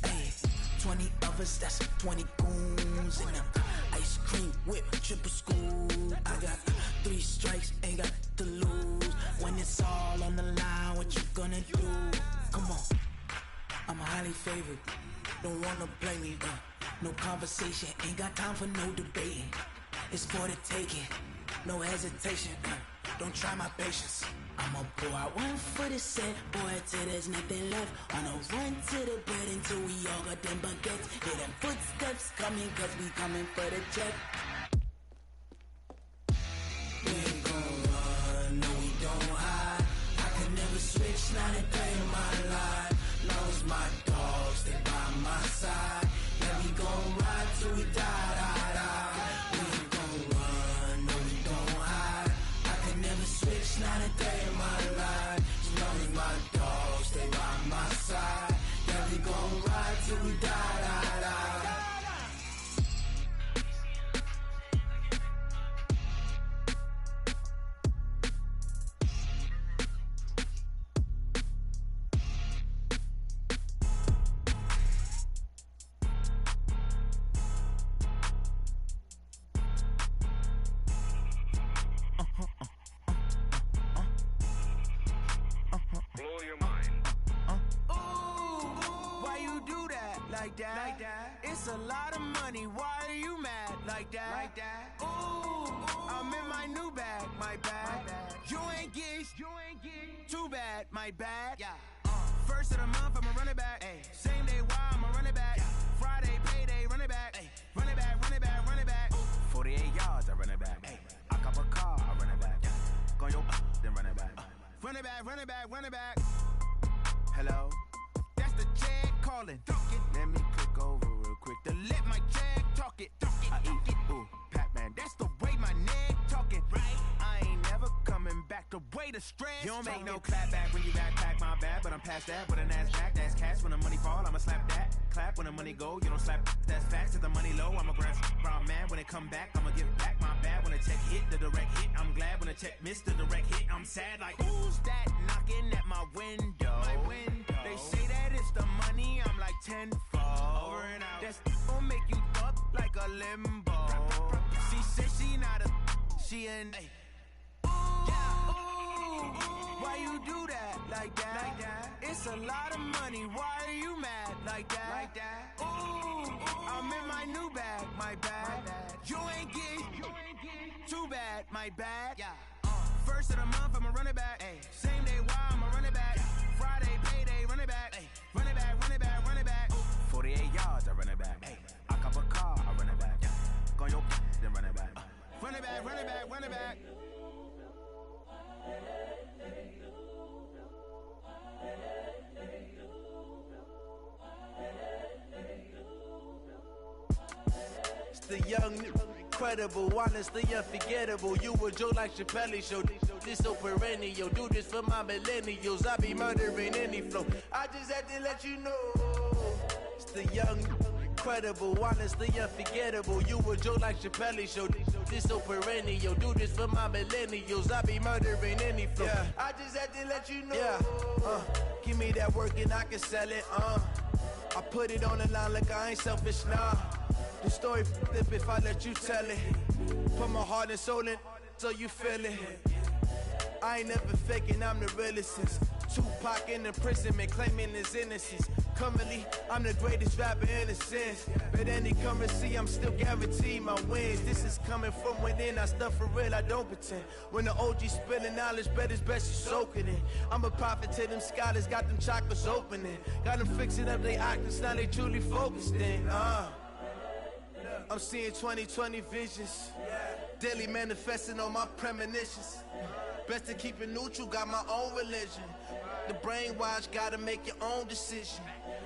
Hey, 20 of us, that's 20 goons in them. Ice cream whip, triple school. I got 3 strikes, ain't got to lose. When it's all on the line, what you gonna do? Come on, I'm highly favored. Don't wanna blame me, no conversation, ain't got time for no debating. It's for the taking, no hesitation, don't try my patience. I'ma pour out one for the set, boy, till there's nothing left. On a run to the bed until we all got them baguettes. Hear them footsteps coming, cause we coming for the check. We ain't gon' run, no we don't hide. I could never switch, not a day in my life. Lost my dogs, they by my side. Yeah, we gon' ride till we die, die, die. We ain't gon' run, no we don't hide. I could never switch, not a day in my life. As long as my dogs, they by my side. Yeah, we gon' ride till we die, die, die. Blow your mind. Why you do that? Like that? Like that? It's a lot of money. Why are you mad? Like that? Like that? Ooh, I'm in my new bag. My bad. You ain't get. Too bad. My bad. Yeah. First of the month, I'ma run it back. Ay. Same day, why I'ma run it back. Friday, payday, run it back. Ay. Run it back, run it back, run it back. 48 yards, I run it back. Ay. I cop a car, I run it back. Go your then run it back. Run it back, run it back, run it back. Hello? That's the Jag calling. Let me click over real quick to let my Jag talk it. I eat it. Ooh, Pac-Man, that's the way my neck talking. Right? I ain't never coming back the way the stress. You don't make no clap back when you backpack, my bad, but I'm past that. With a NASDAQ, that's cash. When the money fall, I'ma slap that. Clap when the money go, you don't slap. That's facts. If the money low, I'ma grab brown man. When it come back, I'ma give back my bad. When the check hit, the direct hit. I'm glad when the check missed the direct hit. I'm sad like, who's that knocking at my window? My window. They say that it's the money, I'm like tenfold. Over and out. That's gon' make you up like a limbo. She said she not a, she an. Why you do that? Like that? Like that? It's a lot of money. Why are you mad? Like that? Like that? Ooh, I'm in my new bag. My bad. You ain't get. Too bad. My bad. Yeah. First of the month, I'ma run it back. Ay. Same day, why I'ma run it back. Friday, payday, run it back. Ay. Run it back, run it back, run it back. 48 yards, I run it back. Ay. I cop a car, I run it back. Go your then run it back. Run it back, run it back, run it back. It's the young, incredible, honestly unforgettable. You a Joe like Chappelle show. This so perennial. Do this for my millennials. I be murdering any flow. I just had to let you know. It's the young, incredible, honestly unforgettable. You a Joe like Chappelle show. This so perennial. Do this for my millennials. I be murdering any flow. Yeah. I just had to let you know. Yeah. Give me that work and I can sell it. I put it on the line like I ain't selfish, nah. The story flip if I let you tell it. Put my heart and soul in so you feel it. I ain't never faking, I'm the realest since Tupac in imprisonment, claiming his innocence. Currently, I'm the greatest rapper in a sense. But any currency, I'm still guaranteed my wins. This is coming from within, I stuff for real, I don't pretend. When the OG spilling knowledge, bet it's best you soak it in. I'm a prophet to them scholars, got them chakras opening. Got them fixing up they octaves, now they truly focused in. I'm seeing 2020 visions. Daily manifesting on my premonitions. Best to keep it neutral, got my own religion. The brainwash, gotta make your own decision.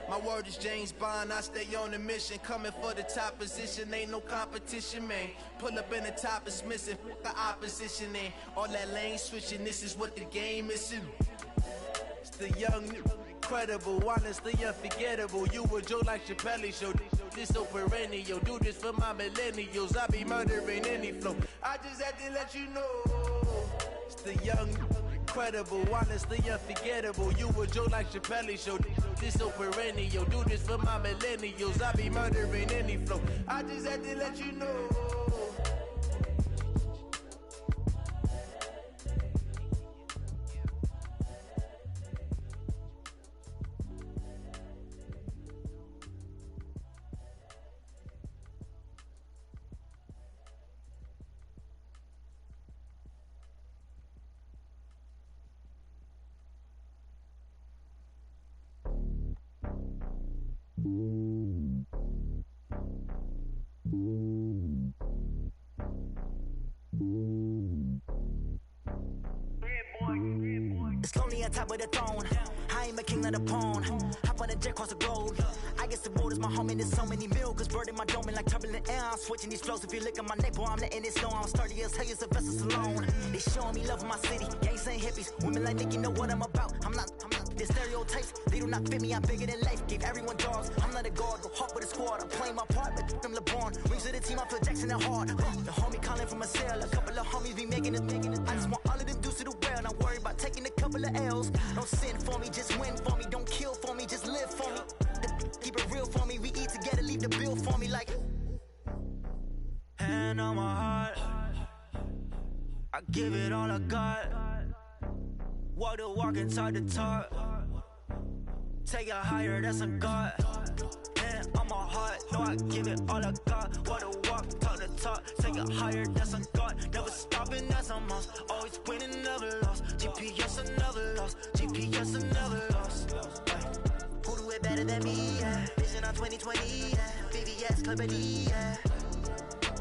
My word is James Bond, I stay on the mission. Coming for the top position, ain't no competition, man. Pull up in the top, it's missing, the opposition ain't. All that lane switching, this is what the game is in. It's the young, incredible, honestly unforgettable. You a Joe like Chappelle show. This so perennial. Do this for my millennials. I be murdering any flow. I just had to let you know. It's the young, incredible, honestly unforgettable. You a Joe like Chappelle show. This so perennial. Do this for my millennials. I be murdering any flow. I just had to let you know. me on top of the throne. I ain't a king of the pawn. Hop on a jet across the globe. I guess the world is my home and there's so many milk. Bird in my dome and like turbulent air. I'm switching these flows. If you look at my neck, boy, I'm letting it snow. I'm sturdy as hell, it's a vessel alone. They showing me love in my city. Gangs and hippies. Women like Nick, you know what I'm about. I'm not the stereotypes. They do not fit me. I'm bigger than life. Give everyone jobs. I'm not a guard. Go hard with a squad. I'm playing my part, but I'm LeBron. Rings of the team, I feel Jackson and hard. The homie calling from a cell. A couple of homies be making it. I just want all of them dudes to do well. Not worry about taking a couple of L's. Don't sin for me, just win for me. Don't kill for me, just live for me. Keep it real for me. We eat together, leave the bill for me like. Hand on my heart, I give it all I got. Walk the walk and talk the talk. Take it higher, that's a God. Hand on my heart, no, I give it all I got. Walk the walk, talk the talk. Take it higher, that's a God. Never stopping, that's a must. Always winning, never lost. GPS, I never lost. GPS, I never lost. Who do it better than me? Yeah. Vision on 2020, yeah. VVS, Clarity, yeah.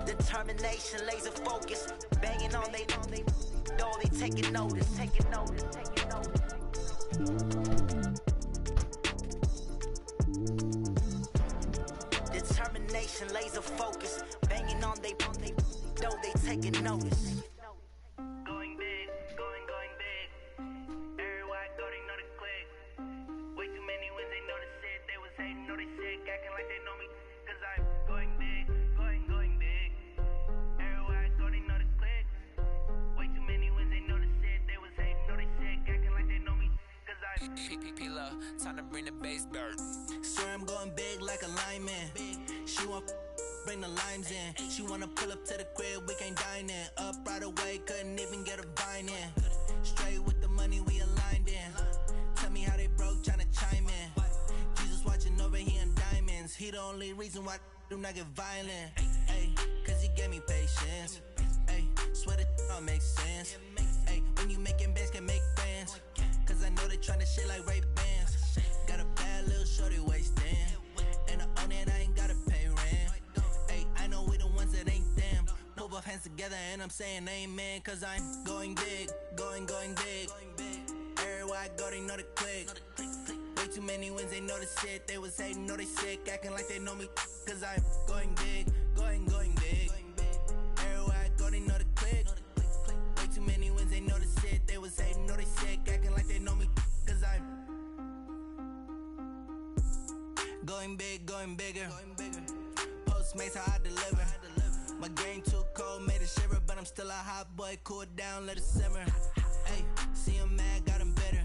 Determination, laser focus. Banging on they door, they taking notice, taking notice, taking notice. Determination, laser focus. Banging on they door, they taking notice. Going big, going big. Everywhere I go, they know the click. Way too many wins, they know the shit. They was hating, know they sick, acting like they know me. Cause I'm going big, going big. Everywhere I go, they know the click. Way too many wins, they know the shit. They was hating, know they sick, acting like they know me. Cause I'm P-P-P-Love, time to bring the bass bird. Swear I'm going big like a lineman. She want bring the limes in. She wanna pull up to the crib, we can't dine in. Up right away, couldn't even get a vine in. Straight with the money, we aligned in. Tell me how they broke, tryna chime in. Jesus watching over here in diamonds. He the only reason why I do not get violent. Ay, cause he gave me patience. Ay, swear that all makes sense. Ay, when you making bands, can make friends. Cause I know they tryna shit like Ray-Bans. Got a bad little shorty wasting. And I own it, I ain't gotta pay rent. Ay, I know we the ones that ain't them. Put both hands together and I'm saying amen. Cause I'm going big, going big. Everywhere I go, they know the click. Way too many wins, they know the shit. They was hating, know they sick, acting like they know me. Cause I'm going big, going big. Everywhere I go, they know the click. Way too many wins, they know the shit. They was hating, know they sick, acting like they know me. Cause I'm going big, going bigger. Postmates, how I deliver. My game too cold, made it shiver. But I'm still a hot boy, cool it down, let it simmer. Hey, see him mad, got him bitter.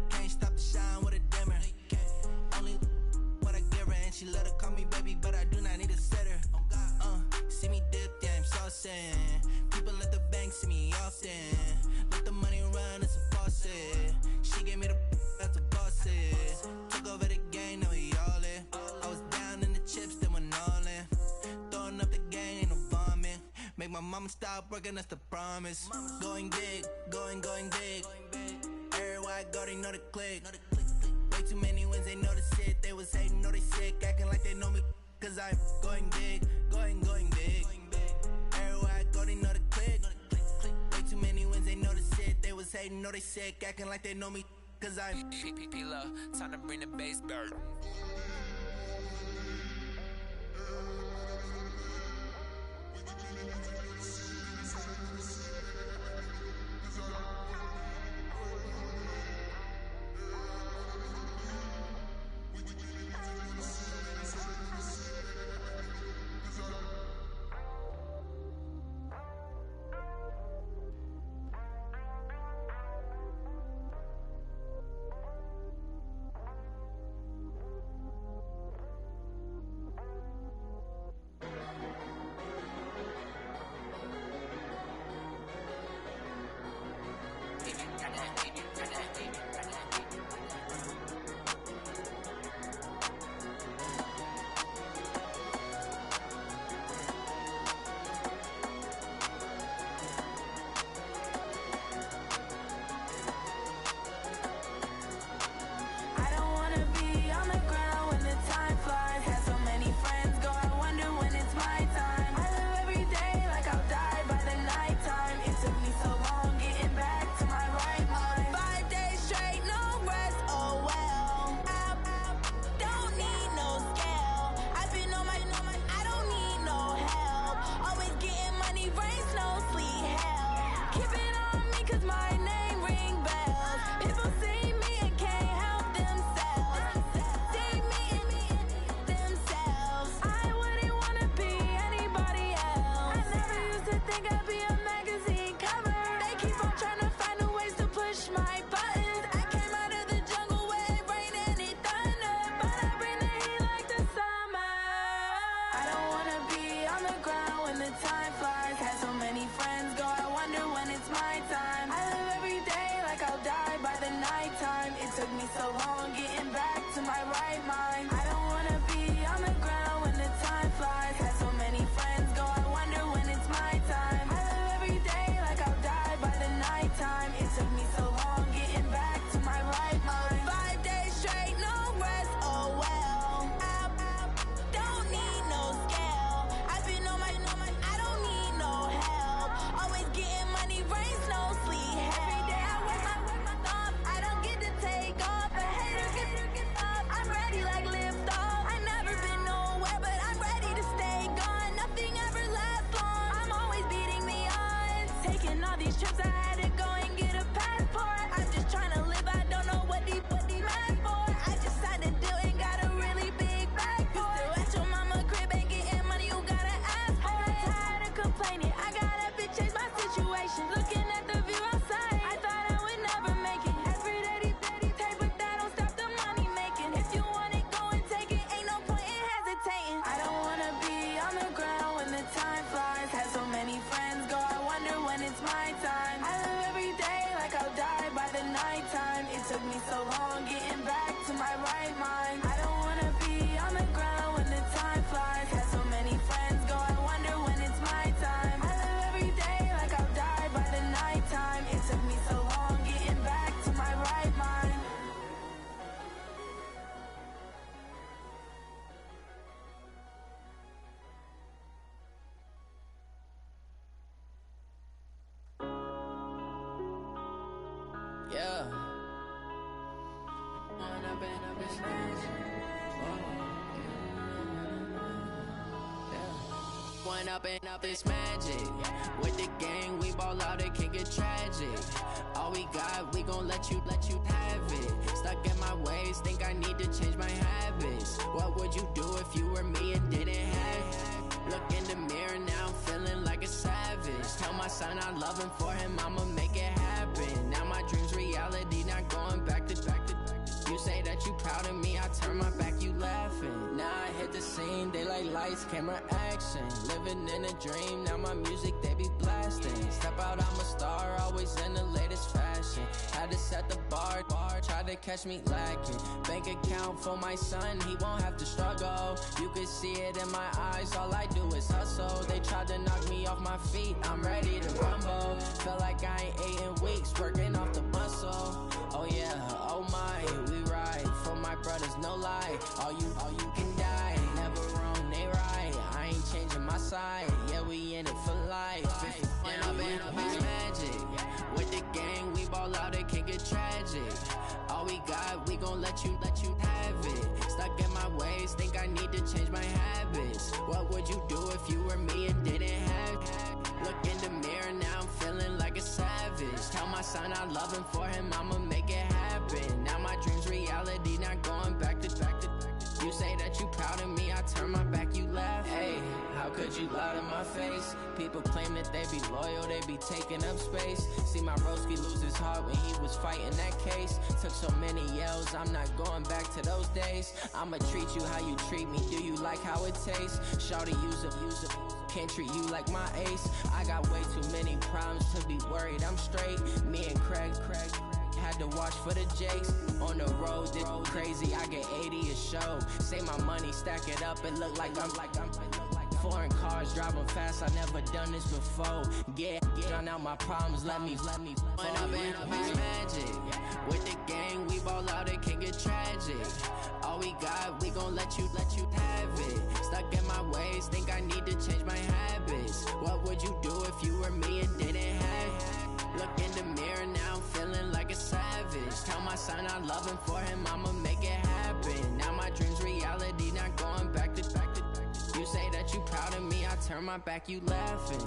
Can't stop the shine with a dimmer. Only what I give her, and she let her call me baby, but I do not need a sitter. See me dip, yeah, I'm saucing. People at the bank see me often. Let the money run, it's a faucet. She gave me the that's a boss is. Took over the game, now we all in. I was down in the chips, then went all in. Throwing up the game, ain't no vomit. Make my mama stop working, that's the promise. Going big, going big. Everywhere I go, they know the click. Way too many wins, they know the shit. They was hating, know they sick, acting like they know me. Cause I'm going big, going big. Everywhere I go, they know the click. Way too many wins, they know the shit. They was hating, know they sick, acting like they know me. Cause I'm P-P-P-Love, time to bring the bass bird. these trips, I had to go and get a passport. I'm just trying to live, I don't know what these mad for. I just signed a deal and got a really big bag for it. Still at your mama crib, ain't getting money, you gotta ask for it. I'm tired of complaining, I gotta bitch change my situation. Looking at the view outside, I thought I would never make it. Every day these take, but that don't stop the money making. If you want it, go and take it, ain't no point in hesitating. I don't wanna be on the ground when the time flies. Had so many friends go, I wonder when it's my time. I live every day like I'll die by the nighttime. It took me so long getting back to my right mind. I don't wanna be on the ground when the time flies. Had so many friends go, I wonder when it's my time. I live every day like I'll die by the nighttime. It took me so long getting back to my right mind. Yeah. One up and up is magic. With the gang, we ball out, it can get tragic. All we got, we gon' let you have it. Stuck in my ways, think I need to change my habits. What would you do if you were me and didn't have it? Look in the mirror now, I'm feeling like a savage. Tell my son I love him, for him I'ma make it happen. Now my dream's reality, not going back to. You say that you proud of me, I turn my back, you laughing. Now I hit the scene, they like lights, camera, action. Living in a dream, now my music, they be blasting. Step out, I'm a star, always in the latest fashion. Had to set the bar, try to catch me lacking. Bank account for my son, he won't have to struggle. You can see it in my eyes, all I do is hustle. They tried to knock me off my feet, I'm ready to rumble. Feel like I ain't ate in weeks, working off the muscle. Oh yeah, oh my, we ride for my brothers, no lie. All you can die, never wrong, they right. I ain't changing my side, yeah, we in it for life. When up is magic. With the gang, we ball out, it can get tragic. All we got, we gon' let you have it. Stuck in my ways, think I need to change my habits. What would you do if you were me and didn't have it? Look in the mirror, now I'm feeling like a savage. Tell my son I love him, for him I'ma make it happen. Now my dream's reality, not going back to. You say that you proud of me, I turn my back, you laugh. Hey, how could you lie to my face? People claim that they be loyal, they be taking up space. See my broski lose his heart when he was fighting that case. Took so many yells, I'm not going back to those days. I'ma treat you how you treat me, do you like how it tastes? Shawty, use it. Can't treat you like my ace. I got way too many problems to be worried, I'm straight. Me and Craig had to watch for the Jakes. On the road, this crazy, I get 80 a show. Say my money, stack it up, it look like I'm foreign cars, driving fast, I never done this before. Drown out my problems, let me When up is magic. With the gang, we ball out, it can get tragic. All we got, we gon' let you have it. Stuck in my ways, think I need to change my habits. What would you do if you were me and didn't have it? Look in the mirror, now I'm feeling like a savage. Tell my son I love him, for him I'ma make it happen. Now my dream's reality, not going back to. You say that you proud of me, I turn my back, you laughing.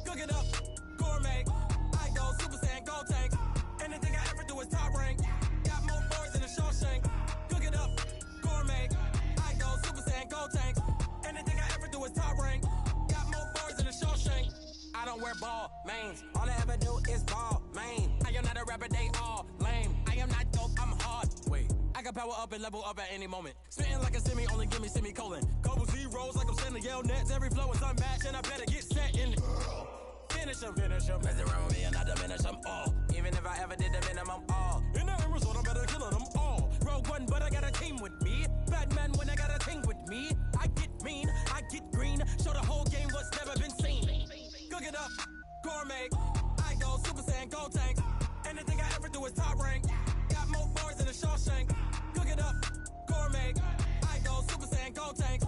Cook it up, gourmet. I go Super Saiyan, go tank. Anything I ever do is top rank. Got more boys than a Shawshank. Cook it up, gourmet. I go Super Saiyan, go tank. Anything I ever do is top rank. Got more boys than a Shawshank. I don't wear ball mains. All I ever do is ball main. I am not a rapper, they all lame. I am not dope, I'm hard. Wait, I can power up and level up at any moment. Spitting like a semi, only give me semicolon. Couple zeros like I'm sending yell nets. Every flow is unmatched and I better get set in it. Finish them. Mess around with me and I diminish them all. Even if I ever did the minimum all. In the end result, I'm better killing them all. Rogue One, but I got a team with me. Batman when I got a team with me. I get mean, I get green. Show the whole game what it up, gourmet. I go Super Saiyan, go tank. Anything I ever do is top rank. Got more bars than a Shawshank. Cook it up, gourmet. I go Super Saiyan, go tank.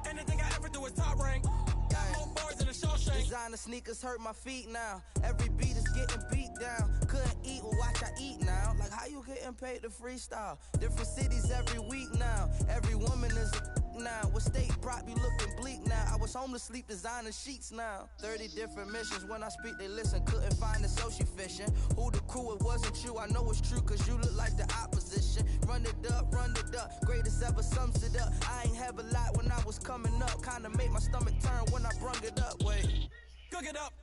Anything I ever do is top rank. Got more bars than a Shawshank. Designer sneakers hurt my feet now. Every beat is getting beat down. Couldn't eat, well watch I eat now. Like how you getting paid to freestyle? Different cities every week now. Every woman is a now. What state prop you looking bleak now? I was home to sleep designing sheets now. 30 different missions. When I speak they listen. Couldn't find the social fishing. Who the crew, it wasn't you. I know it's true cause you look like the opposition. Run it up, greatest ever sums it up. I ain't have a lot when I was coming up. Kinda made my stomach turn when I brung it up. Wait. Cook it up,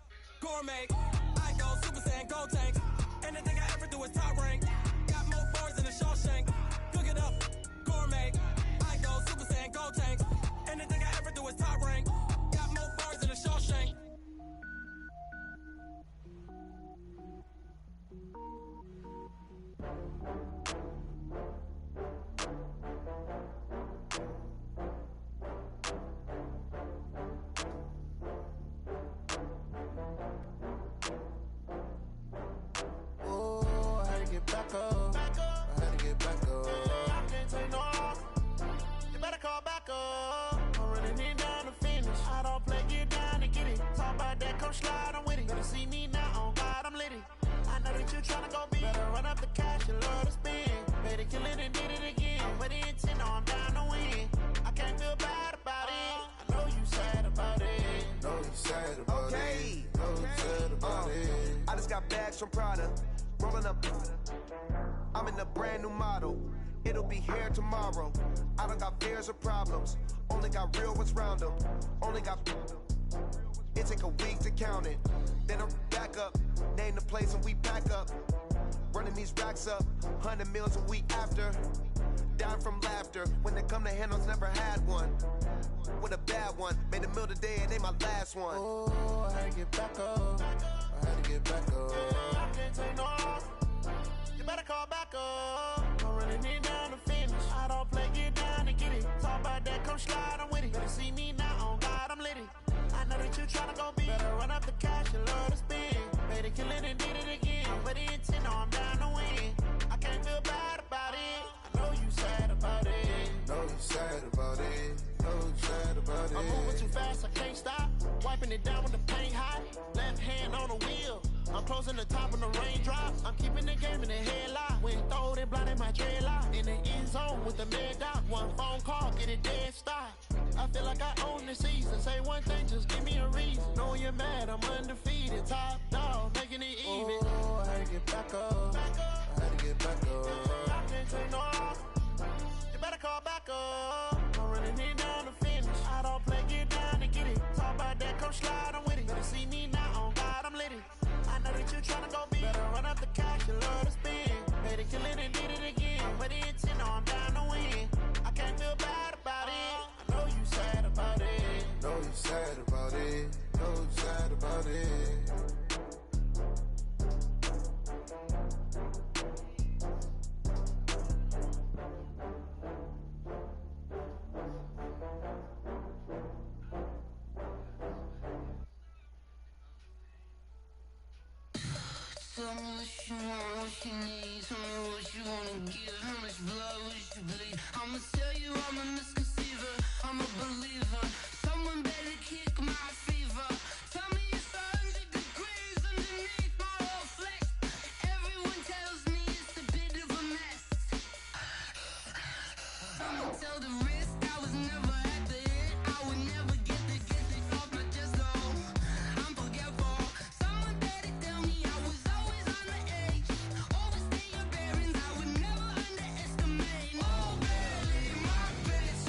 gourmet. I go Super Saiyan, go tank. Anything I ever do is top rank. Got more bars than a Shawshank. Cook it up, gourmet. I go Super Saiyan, go tank. Anything I ever do is top rank. Got more bars than a Shawshank. Back up. I had to get back up. I can't take no off. You better call back up. I'm running it down to finish. I don't play, get down and get it. Talk about that, come slide, I'm with it. Better see me now, on God, I'm litty. I know that you tryna go big. Better run up the cash, you love to spend. Better kill it and did it again. With the intent, no, I'm down to win. I can't feel bad about it. I know you sad about it. Know you sad about it. Know you sad about it. I just got bags from Prada. Rolling up, I'm in a brand new model. It'll be here tomorrow. I don't got fears or problems. Only got real ones round them. Only got. It take a week to count it. Then I'm back up. Name the place and we pack up. Running these racks up. 100 meals a week after. Down from laughter. When they come to handles, never had one. With a bad one. Made a meal today and ain't my last one. Oh, I had to get back up. I had to get back up. I can't take no off. You better call back up. I'm running it down to finish. I don't play, get down and get it. Talk about that, come slide, I'm with it. Better see me now, on God, I'm litty. I know that you tryna go big. Better run up the cash, you love to spend. Better kill it and did it again. But the intent, no, I'm down to win. I can't feel bad about it. I know you sad about it. Know you sad about it. Know you sad about it. I'm moving too fast, I can't stop. Wiping it down with the paint hot. Left hand on the wheel. I'm closing the top when the raindrop. I'm keeping the game in the headlock. When throwed it, blinded my dreadlock. In the end zone with the mad dot. One phone call, get it dead stop. I feel like I own the season. Say one thing, just give me a reason. Knowing you're mad, I'm undefeated. Top dog, making it even. Oh, I had to get back up. I had to get back up. I can't take no off. You better call back up. I'm running it down to finish. I don't play, get down and get it. Talk about that, come slide, I'm with it. Better see me now, on God, I'm litty. I know that you tryna go big. Better run up the cash, you love to spend. Better kill it and did it again. But the intent, no, I'm down to win. I can't feel bad about it. I know you sad about it. Know you sad about it. Know you sad about it. Tell me what you want, what you need. Tell me what you wanna give. How much blood would you bleed? I'ma tell you I'm a misconceiver. I'm a believer. Someone better kick my fever. Tell me it's 100 degrees underneath my whole flesh. Everyone tells me it's a bit of a mess. Someone tell the risk I was never at the end. I would never get the off my chest though. I'm forgetful. Someone better tell me I was always on the edge. Overstay your bearings, I would never underestimate. Oh baby, my credit's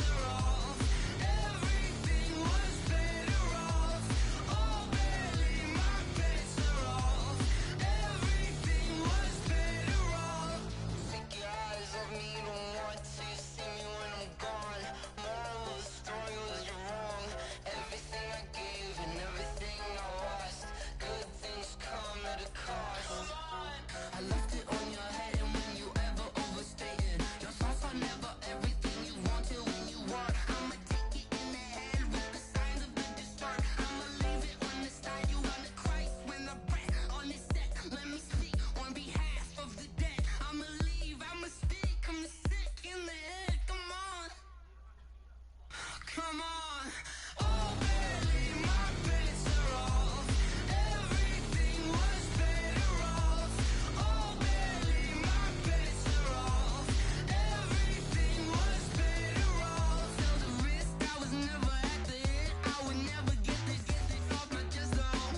Come on. Oh, barely, my bets are off. Everything was better off. Oh, barely, my bets are off. Everything was better off. Felt the risk, I was never at the hit. I would never get this off my chest, though.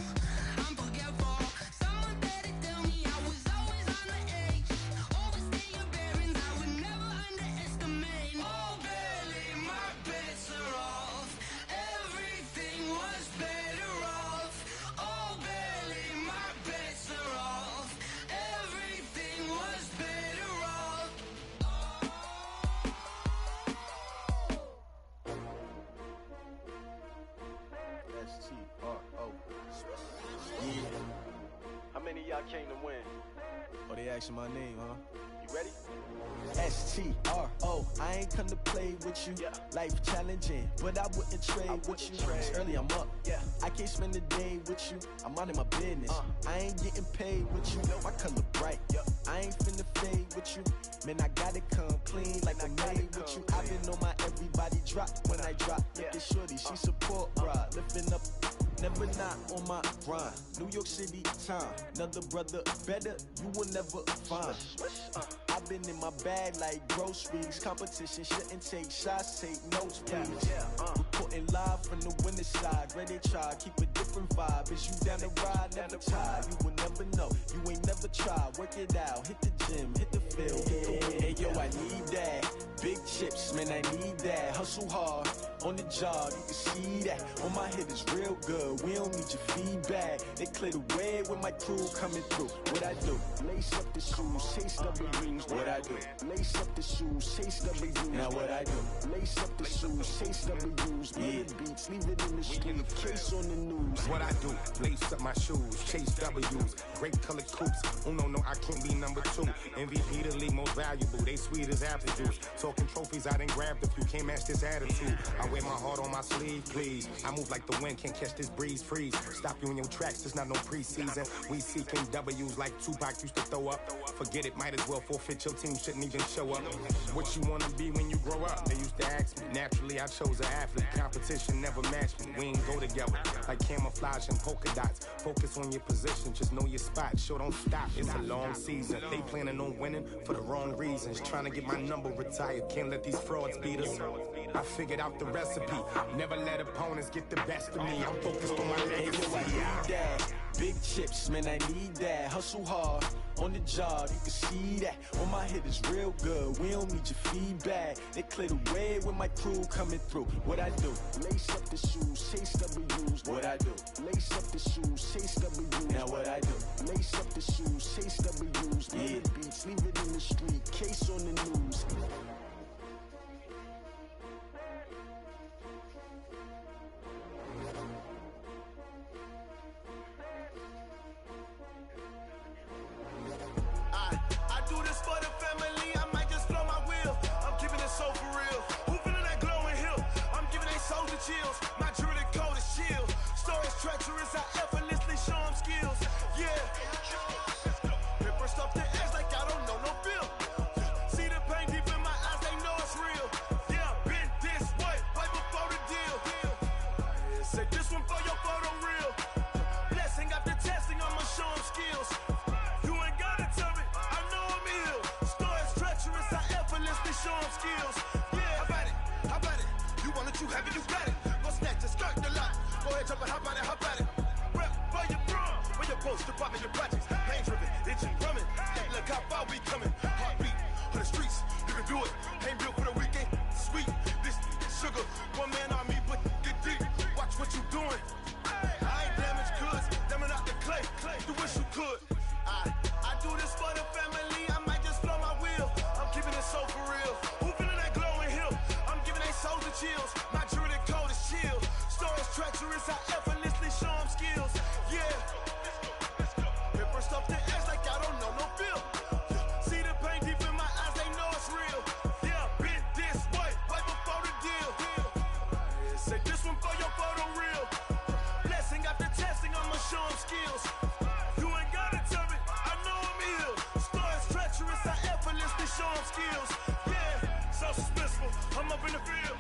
I'm forgetful. Someone better tell me I was always on the edge. Overstay your bearings, I would never underestimate. Oh, barely, my bets are off. Everything was better off. Oh, barely, my bets are off. Everything was better off. S-T-R-O. Yeah. How many of y'all came to win? Oh, they asking my name, huh? You ready? S-T-R-O. I ain't come to play with you. Life challenging, but I wouldn't trade with you. It's early, I'm up. I can't spend the day with you. I'm out of my business. I ain't getting paid with you. My color bright. I ain't finna fade with you. Man, I gotta come clean like I made with you. I've been on my everybody drop when I drop. Look at shorty, she support ride. Lifting up, never not on my grind. New York City time. Another brother better, you will never find. I've been in my bag like groceries. Competition shouldn't take shots, take notes, please. Reporting live from the winning side. Ready to try, keep a different vibe. Is you down the ride, never tired. You will never know, you ain't never tried. Work it out, hit the gym, hit the field. Hey yo, I need that. Big chips, man, I need that. Hustle hard, on the job, you can see that. On my head is real good, we don't need your feedback. They clear the way with my crew coming through. What I do? Lace up the shoes, chase W's. What I do? Lace up the shoes, chase W's. Now what I do? Lace up the shoes, chase W's. Yeah, beats, leave it in the street, case on the news. What I do? Lace up my shoes, chase W's. Great colored coops. Oh no, I can't be number 2. MVP the league most valuable. They sweet as apple juice. Talking trophies, I done grabbed a few. Can't match this attitude. I wear my heart on my sleeve, please. I move like the wind, can't catch this breeze. Freeze. Stop you in your tracks. There's not no preseason. We seeking W's like Tupac used to throw up. Forget it, might as well forfeit. Your team shouldn't even show up. What you wanna be when you grow up? They used to ask me. Naturally, I chose an athlete. Competition never matched me. We ain't go together like camouflage and polka dots. Focus on your position, just know your spot. Sure, don't stop. It's a long season. They planning on winning for the wrong reasons. Trying to get my number retired. Can't let these frauds beat us. I figured out the recipe. Never let opponents get the best of me. I'm focused on my legacy. I need that. Big chips, man, I need that. Hustle hard, on the job, you can see that. On my head is real good, we don't need your feedback. They clear the way with my crew coming through. What I do? Lace up the shoes, chase W's. What I do? Lace up the shoes, chase W's. Now what I do? Lace up the shoes, chase W's. Yeah, beats, leave it in the street, case on the news. I do this for the family, I might just blow my wheel. I'm keeping it so for real. Who feeling that glowing hill? I'm giving they soldier chills. My jewelry coat is chill. Stories treacherous, I effortlessly show them skills. Yeah. Paper stuff the edge like I don't know no feel. See the pain deep in my eyes, they know it's real. Yeah, been this way, right before the deal. Say this one for your photo reel. Blessing after testing, I'ma show them skills. You ain't gotta tell me, I know I'm ill. Stories treacherous, I effortlessly show them skills. Yeah, how about it? You want it, you have it, you got it. Go snatch it, skirt the lot. Go ahead, jump it, how about it? Rep for your prom, when you're supposed to pop in your projects. Pain driven, itching, drumming. Look how far we coming. Heartbeat for the streets, you can do it. Ain't built for the weekend. Sweet, this sugar, one man army, but get deep. Watch what you doing. I ain't damaged goods, damn it out the clay. You wish you could. I do this for the family, I might just blow my wheel. I'm keeping it so for real. Who feeling that glowing hill? I'm giving they soldier chills. My jewelry coat is chill. Stories treacherous, I effortlessly show them skills. Yeah. Paper stuff the edge like I don't know no feel. See the pain deep in my eyes, they know it's real. Yeah, been this way, right before the deal. Say this one for your photo reel. Blessing after testing, I'ma show them skills. You ain't gotta tell me, I know I'm ill. Stories treacherous, I effortlessly show them skills. Yeah, so suspenseful, I'm up in the field.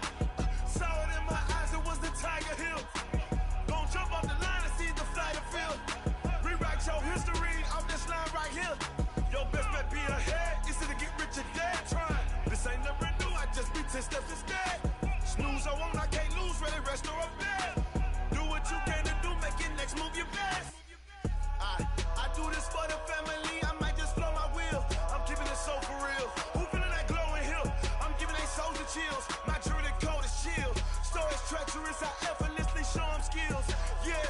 who's ready, rest or abandon. Do what you can to do, make your next move your best. I do this for the family, I might just blow my wheel. I'm keeping it so for real. Who feeling that glowing hill? I'm giving they souls the chills. My jewelry code is chill. Stories treacherous, I effortlessly show them skills. Yeah.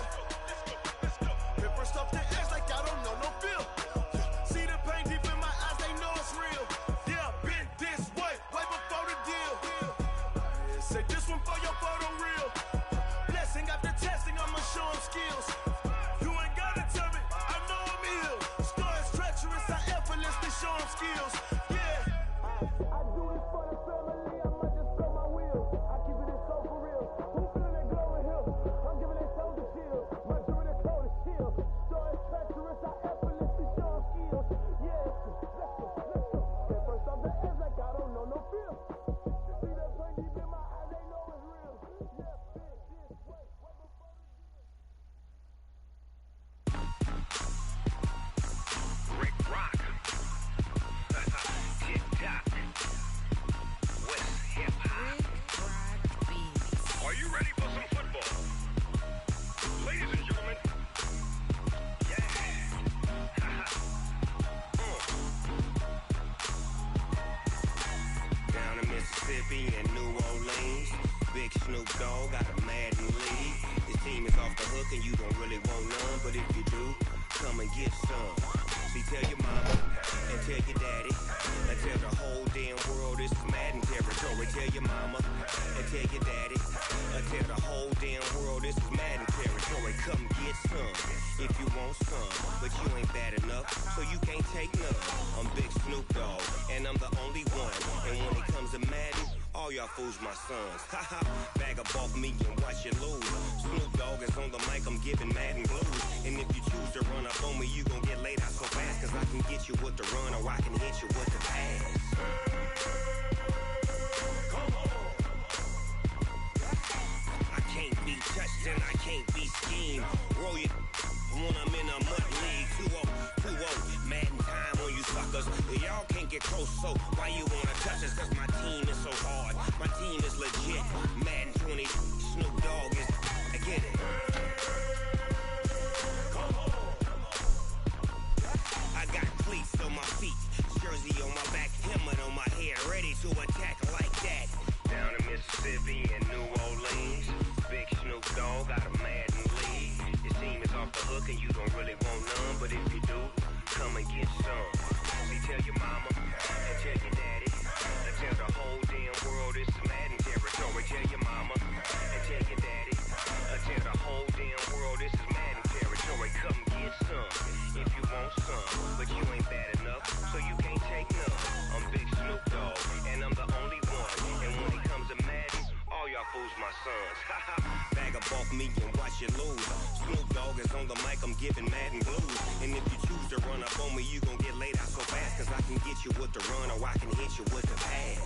Paper stuff the edge like I don't know no feel. See the pain deep in my eyes, they know it's real. Yeah, been this way before the deal. Say this one for your photo reel. Blessing after testing, I'ma show them skills. You ain't gotta tell me, I know I'm ill. Stories treacherous, I effortlessly show them skills. Yeah. I do this for the family, I might just blow my wheel. I keep it so for real. Who feeling that glowing hill? I'm giving they souls the shield. My jewelry code is chill. Stories treacherous, I effortlessly show them skills. Yeah. Let's go. Get first off the edge like I don't know no feel. See that pain deep in my eyes, they know it's real. Yeah, been this way before the deal. Rick Rock. TikTok. West Hip Hop. Are you ready for some football? Ladies and gentlemen. Yeah. Down in Mississippi and New Orleans, Big Snoop Dogg got a Madden lead. His team is off the hook and you don't really want none, but if you do, come and get some. See, tell your mama and tell your daddy and tell the whole damn world this is Madden territory. Tell your mama and tell your daddy and tell the whole damn world this is Madden territory. Come get some if you want some, but you ain't bad enough, so you can't take none. I'm Big Snoop Dogg and I'm the only one, and when it comes to Madden, all y'all fools my sons. Haha, bag up off me and watch you lose. Snoop Dogg is on the mic, I'm giving Madden blues. And if you choose to run up on me, you gon' get laid out so fast, cause I can get you with the run or I can hit you with the pass. I can't be touched and I can't be schemed. Roll you when I'm in a mud league. 2-0, Madden time on you suckers. Y'all can't get close, so why you wanna touch us? Cause my team is so hard, my team is legit. Madden 20, Snoop Dogg is, I get it. I got cleats on my feet, jersey on my back, helmet on my head, ready to attack like that. Down in Mississippi and New Orleans, Big Snoop Dogg got a Madden lead. His team is off the hook and you don't really want none, but if you do, come and get some. See, tell your mama and tell your daddy and tell the whole damn world this is Madden territory. Tell your mama and tell your daddy and tell the whole damn world this is Madden territory. Come get some if you want some, but you ain't bad enough, so you can't take none. I'm Big Snoop Dogg and I'm the only one, and when it comes to Madden, all y'all fools my sons. Haha, bag up off me and watch you lose. Snoop Dogg is on the mic, I'm giving Madden blues. And if you choose to run up on me, you gon' get laid out so fast, cause I can get you with the run or I can hit you with the pass.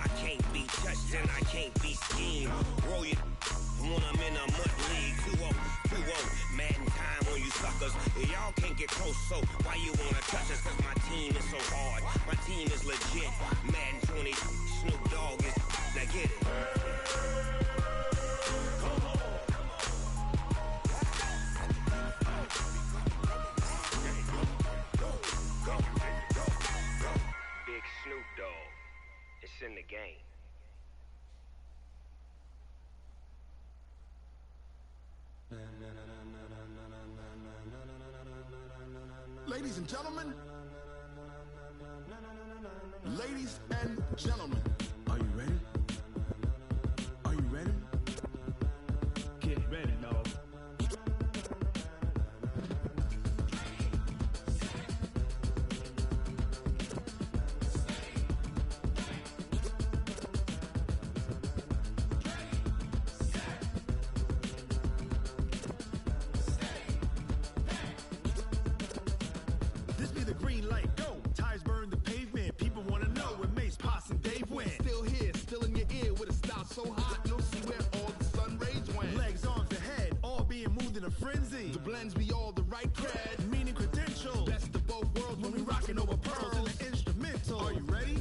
I can't be touched and I can't be schemed. Roll you when I'm in a mud league. 2-0, Madden time on you suckers. Y'all can't get close, so why you wanna touch us? Cause my team is so hard, my team is legit. Madden 20, Snoop Dogg is, now get it. Big Snoop Dogg, it's in the game. Ladies and gentlemen, ladies and gentlemen, are you ready? Are you ready? Get ready, dog. This be the green light, go. Tires burn the pavement. People wanna know where Mace, Posse, and Dave went. Still here, still in your ear with a style so hot, you'll see where all the sun rays went. Legs, arms, the head, all being moved in a frenzy. The blends be all the right cred, meaning credentials. Best of both worlds when we rockin' over pearls and the instrumental. Are you ready?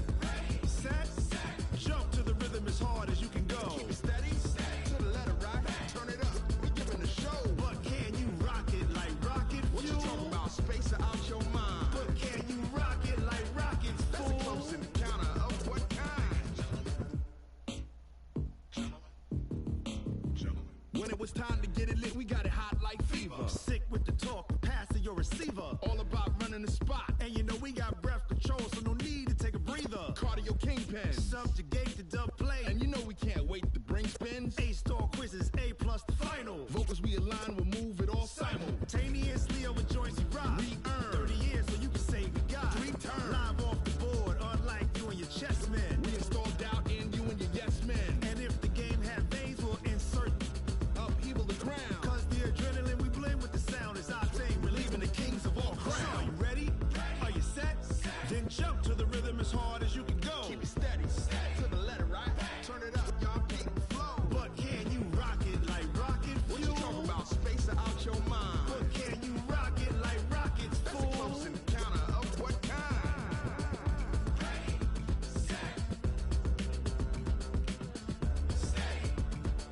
When it was time to get it lit, we got it hot like fever. Sick with the talk, pass to your receiver. All about running the spot. And you know we got breath control, so no need to take a breather. Cardio kingpin, subjugate the dub play. And you know we can't wait to bring spins. A-star quizzes, A+ the final. Vocals we align, we'll move it all simultaneously over joints we rock. We earn 30 years so you can say we got 3 turns. Live off the board, unlike you and your chess men. We install doubt in you and your yes men. And if the game had veins, we'll insert upheaval the ground. Cause the adrenaline we blend with the sound is our thing, relieving the kings of all crowns. So are you ready? Are you set? Then jump to the rhythm as hard as you can go. Keep it steady, to the letter, right? Turn it up, y'all, keep it flow. But can you rock it like rocket fuel? What you talking about? Space out your mind. But can you rock it like rockets, fool? That's a close encounter of what kind? Ready, set, steady,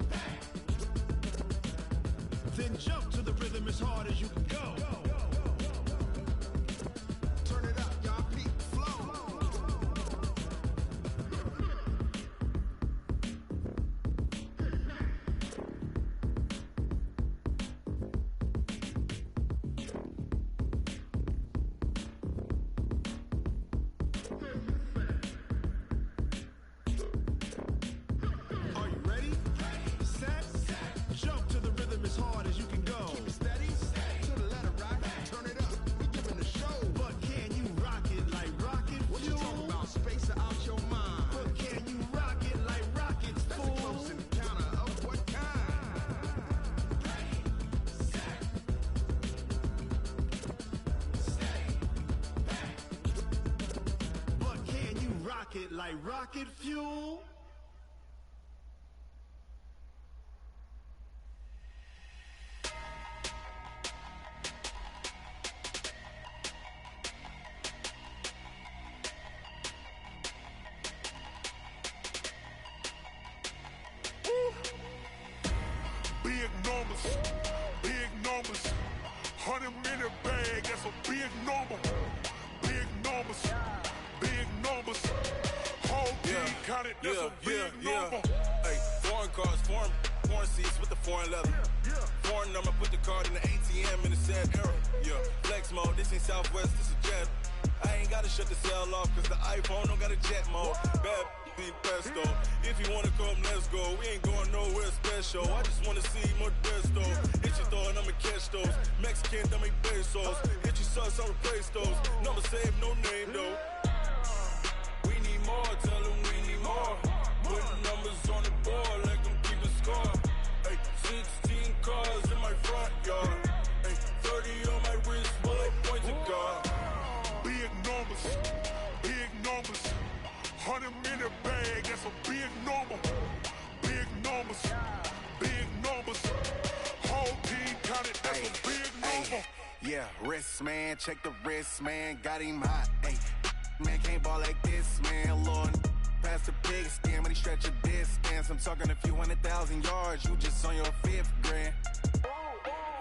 back. Then jump to the rhythm as hard as you can go. Turn it up, y'all, keep it flow. Are you ready? Set, jump to the rhythm as hard as you can go. Keep it steady, to the letter, right? Turn it up, we giving the show. But can you rock it like rocket fuel? What you talking about? Space out your mind. But can you rock it like rockets, fool? That's a close encounter of what kind? Ready, set, steady, back. But can you rock it like rocket fuel? Big numbers, 100-minute bag, that's a big number. Big numbers, whole team counted, that's a big number. Hey, foreign cars, foreign seats with the foreign leather. Foreign number, put the card in the ATM in the sad era. Yeah, flex mode, this ain't Southwest, this is Jet. I ain't gotta shut the cell off, cause the iPhone don't got a jet mode. Bad be pesto. If you wanna come, let's go. We ain't going nowhere special. I just wanna see Modesto. Hit your thought, I'ma catch those. Mexican, dummy pesos. Hit your sus, I'll replace those. Number saved, no name though. We need more, tell them we need more. Putting numbers on the board like I'm keeping score. Hey, 16 cars in my front yard. Hey, 30 on my wrist, bullet point to God. Big numbers, 100-minute bag, that's a big number. Big numbers, whole team counted, that's a big number. Yeah, wrist man, check the wrist man, got him hot. Ay, man can't ball like this, man. Lord, past the big skin when he stretch a distance. I'm talking a few 100,000 yards, you just on your 5th grand.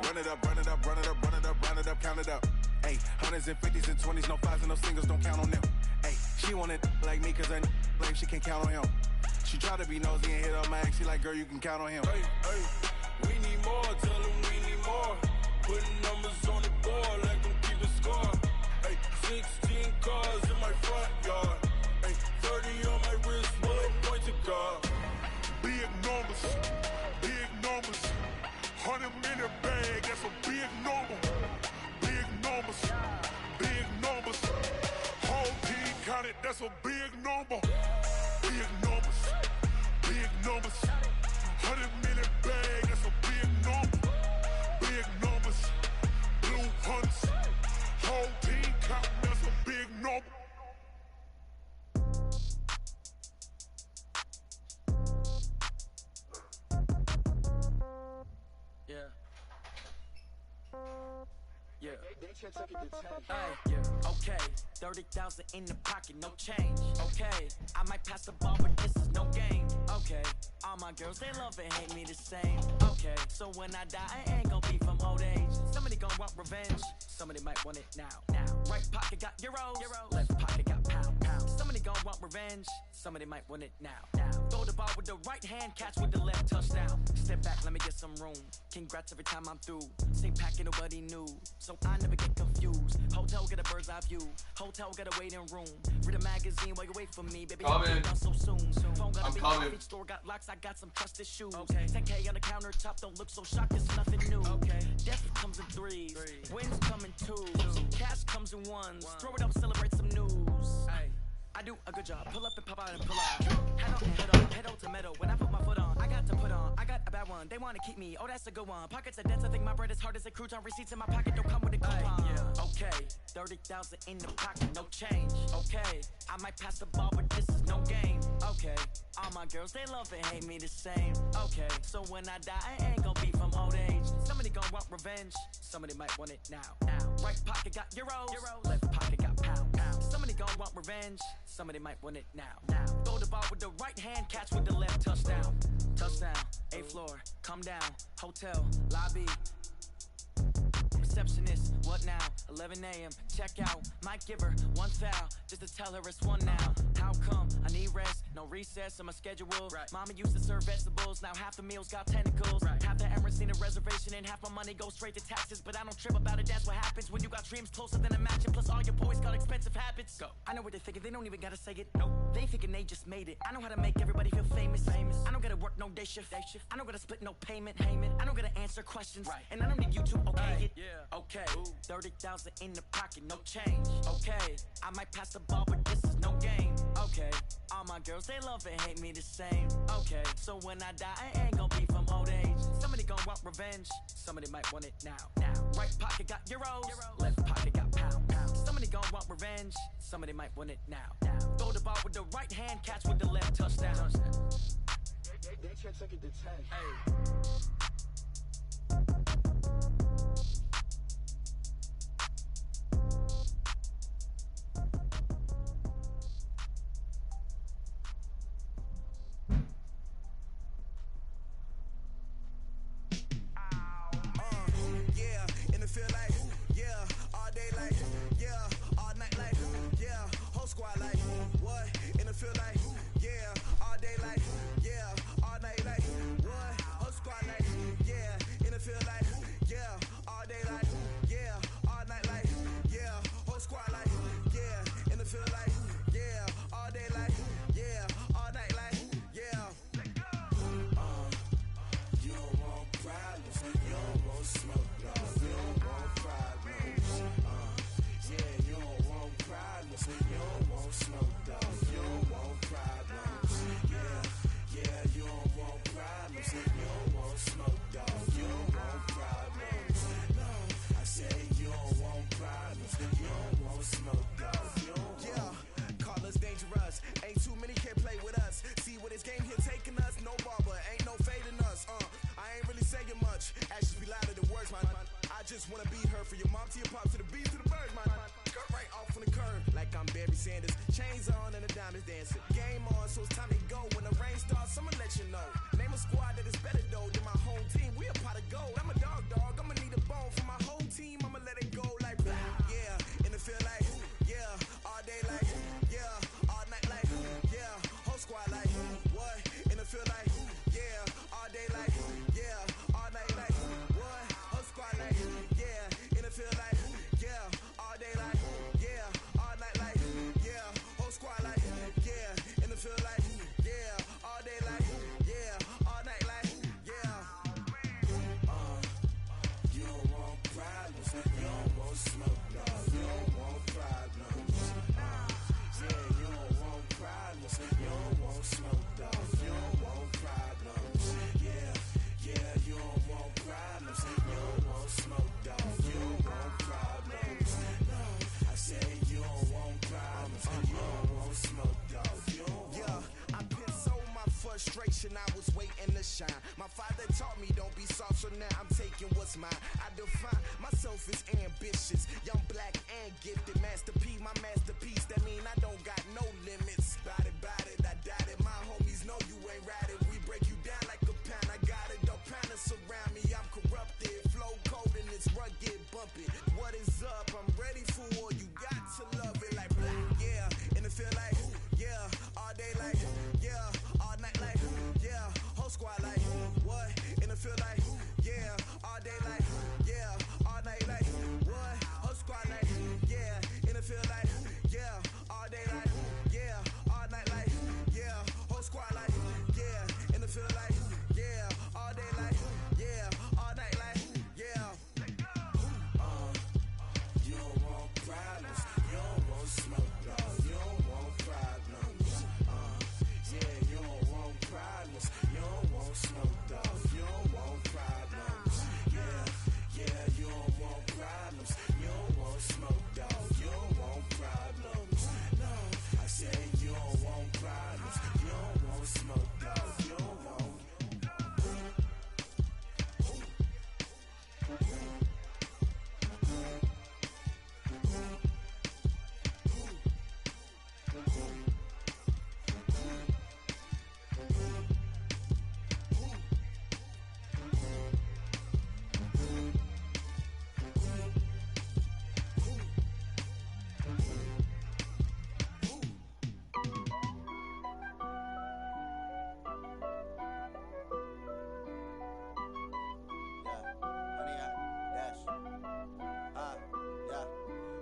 Run it up, run it up, run it up, run it up, run it up, count it up. Ay, 100s and 50s and 20s, no 5s and no singles, don't count on them. Ay, she want it like me, cause her lame, she can't count on him. She try to be nosy and hit up my ex, she like, girl, you can count on him. Hey, we need more, tell them we need more. Putting numbers on the board like I'm keeping score. Hey, 16 cars in my front yard. Hey, 30 on my wrist, bullet point to God. Big numbers, 100-minute bag, that's a big number. Big numbers, whole team counted, that's a big number. Big numbers, 100-minute bag, that's a big number. Big numbers, blue hunts, whole team counting, that's a big number. Okay, 30,000 in the pocket, no change. Okay, I might pass the ball, but this is no game. Okay, all my girls, they love and hate me the same. Okay, so when I die, I ain't gon' be from old age. Somebody gon' want revenge, somebody might want it now. Right pocket got euros, left pocket got pound. Somebody gon' want revenge, somebody might want it now. Throw the ball with the right hand, catch with the left, touchdown. Step back, let me get some room. Congrats every time I'm through. Same packet, nobody knew, so I never get confused. Hotel get a bird's eye view. Hotel get a waiting room. Read a magazine while you wait for me, baby. Coming. I'm so soon. Phone gotta I'm be coming. off, store got locks, I got some trusted shoes. Okay. 10K on the countertop, don't look so shocked, it's nothing new. Okay. Death comes in threes, wins come in twos, cash comes in ones. Throw it up, celebrate some news. Hey. I do a good job. Pull up and pop out and pull out. Head on and head on, pedal to metal. When I put my foot on, I got to put on. I got a bad one. They want to keep me. Oh, that's a good one. Pockets are dense. I think my bread is hard as a crouton. Receipts in my pocket don't come with a coupon. Yeah. Okay, 30,000 in the pocket, no change. Okay, I might pass the ball, but this is no game. Okay, all my girls they love and hate me the same. Okay, so when I die, I ain't gonna be from old age. Somebody gonna want revenge. Somebody might want it now. Right pocket got euros. Left pocket got pound. Somebody gonna want revenge. Somebody might want it now. Throw the ball with the right hand, catch with the left, touchdown. Touchdown, 8th floor, come down, hotel, lobby. Receptionist, what now? 11 a.m. Check out. Might give her one foul just to tell her it's one now. How come? I need rest, no recess in my schedule. Right. Mama used to serve vegetables, now half the meals got tentacles. Right. Half the Emirates need a reservation and half my money goes straight to taxes. But I don't trip about it, that's what happens when you got dreams closer than a matching. Plus all your boys got expensive habits. Go. I know what they're thinking, they don't even gotta say it. Nope. They thinking they just made it. I know how to make everybody feel famous. I don't gotta work no day shift. I don't gotta split no payment. I don't gotta answer questions. Right. And I don't need you to okay it. Yeah. Okay. 30,000 in the pocket, no change. Okay. I might pass the ball, but this is no game. Okay. All my girls, they love and hate me the same. Okay. So when I die, I ain't gonna be from old age. Somebody gonna want revenge. Somebody might want it now. Right pocket got euros. Left pocket got pound. Somebody gonna want revenge. Somebody might want it now. Throw the ball with the right hand, catch with the left, touchdown. They can't take it to 10. Hey. I was waiting to shine. My father taught me don't be soft, so now I'm taking what's mine. I define myself as ambitious, young, black, and gifted. Master P, my masterpiece. That mean I don't got no limits. Bout it, I doubt it. My homies know you ain't ratted. We break you down like a pound. I got it, don't pound us around me. I'm corrupted, flow cold and it's rugged, bumpy. What is up? I'm ready for war. You got to love it like black, yeah. And it feel like, yeah, all day like, yeah, all night like.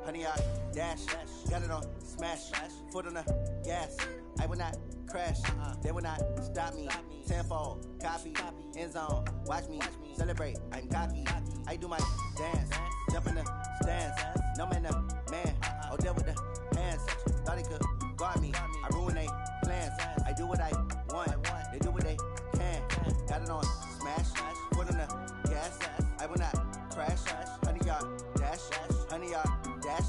honey, I dash. Got it on smash, foot on the gas. I will not crash, they will not stop me. Tenfold, copy, end zone, watch me celebrate. I'm cocky, I do my dance, jump in the stands. No man, the man, Odell with the hands. Thought he could guard me, I ruin they plans. I do what I want, they do what they can. Got it on smash, foot on the gas. I will not crash, honey, yard dash, honey, yard dash,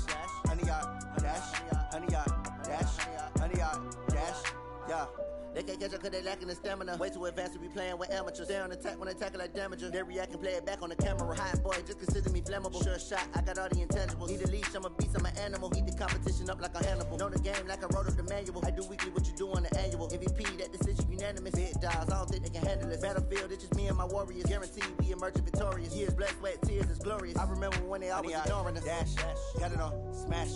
honey, yard dash, honey, yard dash, honey, yard dash, yeah. They can't catch up cause they lacking the stamina. Way too advanced to be playing with amateurs. Stay on attack when they tackle like damager. They react and play it back on the camera. Hot boy, just consider me flammable. Sure shot, I got all the intangibles. Need a leash, I'm a beast, I'm an animal. Heat the competition up like a Hannibal. Know the game like I wrote up the manual. I do weekly what you do on the annual. MVP, that decision unanimous. Big dogs, I don't think they can handle it. Battlefield, it's just me and my warriors. Guaranteed we emerging victorious. Years, blood, sweat, tears, it's glorious. I remember when they always ignoring us. Dash, got it on smash,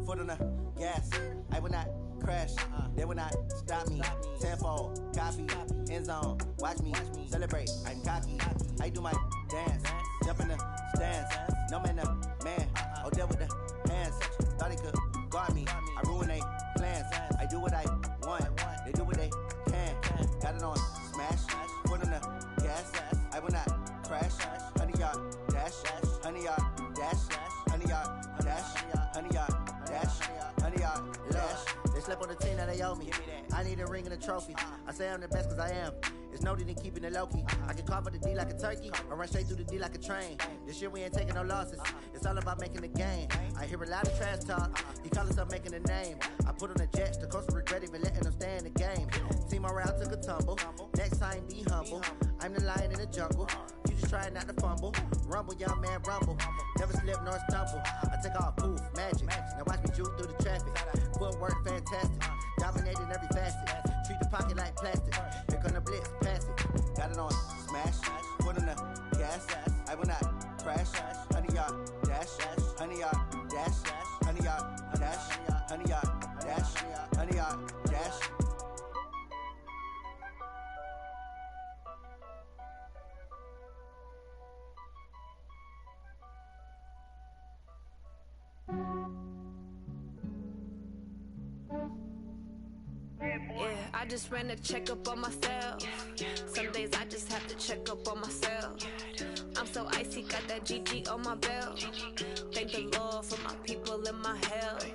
foot on the gas. I will not crash, they will not stop me. Tenfold, copy, end zone, watch me celebrate. I'm cocky, I do my dance, jump in the stands. No man, the man, Odell with the hands. Thought he could guard me, I ruin they plans. I do what I want, they do what they can. Got it on smash, foot on the gas. I will not crash, honey, yard dash, honey, yard dash, honey, yard dash, honey, yard dash, honey, yard dash. They slept on the team that they owe me. I need a ring and a trophy. I say I'm the best cause I am. It's no need in keeping it low-key. I can carve up the D like a turkey or run straight through the D like a train. This year we ain't taking no losses. It's all about making the game. I hear a lot of trash talk. He call himself making a name. I put on the jets. The coach will regret even letting them stay in the game. Team morale took a tumble. Next time be humble. I'm the lion in the jungle. You just try not to fumble. Rumble, young man, rumble. Never slip nor stumble. I take off, poof, magic. Now watch me juke through the traffic. Footwork fantastic. Dominating every facet. Treat the pocket like plastic. Here come the blitz, pass it. Got it on smash, foot on the gas. I will not crash. Honey, yard dash, honey, yard dash, honey, yard dash, honey, yard dash, honey, yard dash. Yeah, I just ran a checkup on myself. Some days I just have to check up on myself. I'm so icy, got that GG on my belt. Thank the Lord for my people in my health.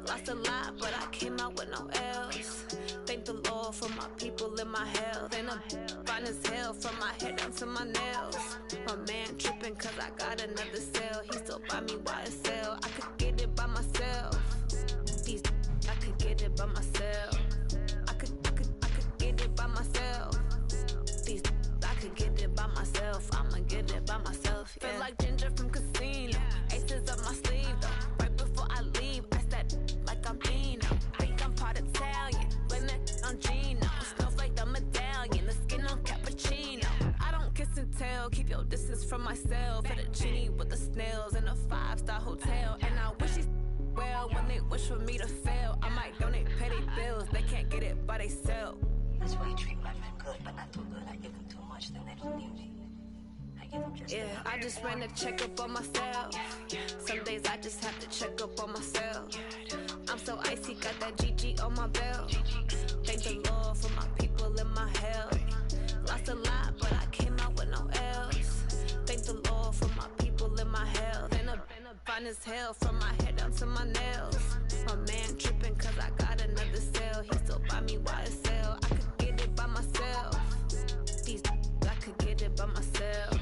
Lost a lot, but I came out with no L's. Thank the Lord for my people in my health. And I'm fine as hell from my head down to my nails. My man tripping cause I got another cell. He still buy me YSL. I could get it by myself. These I could get it by myself. I could get it by myself. These I could get it by myself. I'ma get it by myself. Yeah. Feel like Ginger from Casino. Aces up my sleeve though. Right before I leave, I said like I'm Dino. Think I'm part Italian. Blame that on Gino. Smells like the medallion. The skin on cappuccino. I don't kiss and tell. Keep your distance from myself. At a genie with the snails in a 5-star hotel. And I wish he's well when they wish for me to fail. I might donate petty bills. They can't get it by they sell. That's why you treat my friend good, but not too good. I give them too much, then they don't need me. I give them just yeah, I just ran a checkup on myself. Some days I just have to check up on myself. I'm so icy, got that GG on my belt. Thank the Lord for my people in my health. Lost a lot, but I came out with no L's. Thank the Lord for my people in my health. And I'm fine as hell from my head down to my nails. My man tripping cause I got another cell. He still buy me YSL. I could get it by myself. These I could get it by myself.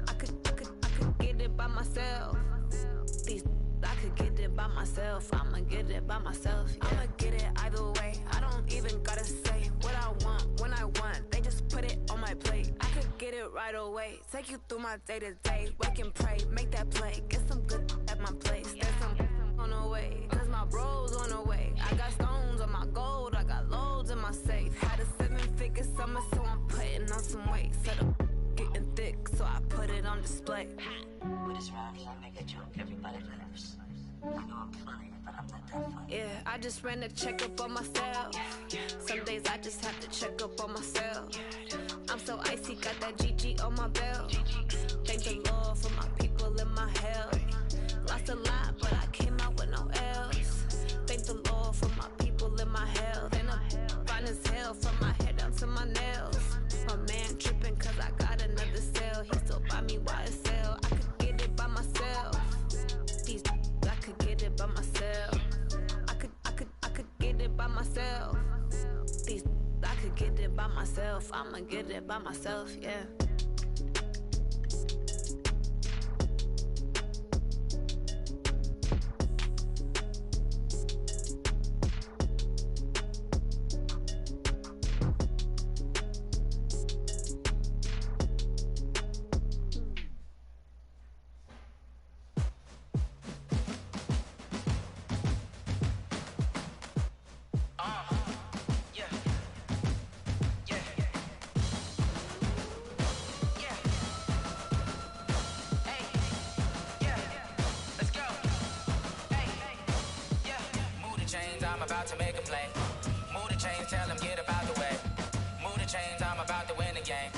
I could get it by myself. These I could get it by myself. I'ma get it by myself. Yeah. I'ma get it either way. I don't even gotta say what I want when I want. They just put it on my plate. I could get it right away. Take you through my day to day. Wake and pray, make that play. Get some good at my place. There's some on the way. Cause my bros on the way. I got stones on my gold. I got loads in my safe. Had a 7-figure summer, so I'm putting on some weight. Set up getting thick, so I put it on display. With this round, I make a joke. Everybody laughs. I know I'm funny, but I'm not that funny. Yeah, I just ran a checkup on myself. Some days I just have to check up on myself. I'm so icy, got that GG on my belt. Thank the Lord for my people in my health. Lost a lot, but I came out meal, from my head down to my nails. My man tripping cause I got another sale. He still buy me YSL. I could get it by myself. These I could get it by myself. I could get it by myself. These I could get it by myself. I'ma get it by myself, yeah. I'm about to make a play. Move the chains, tell them get about the way. Move the chains, I'm about to win the game.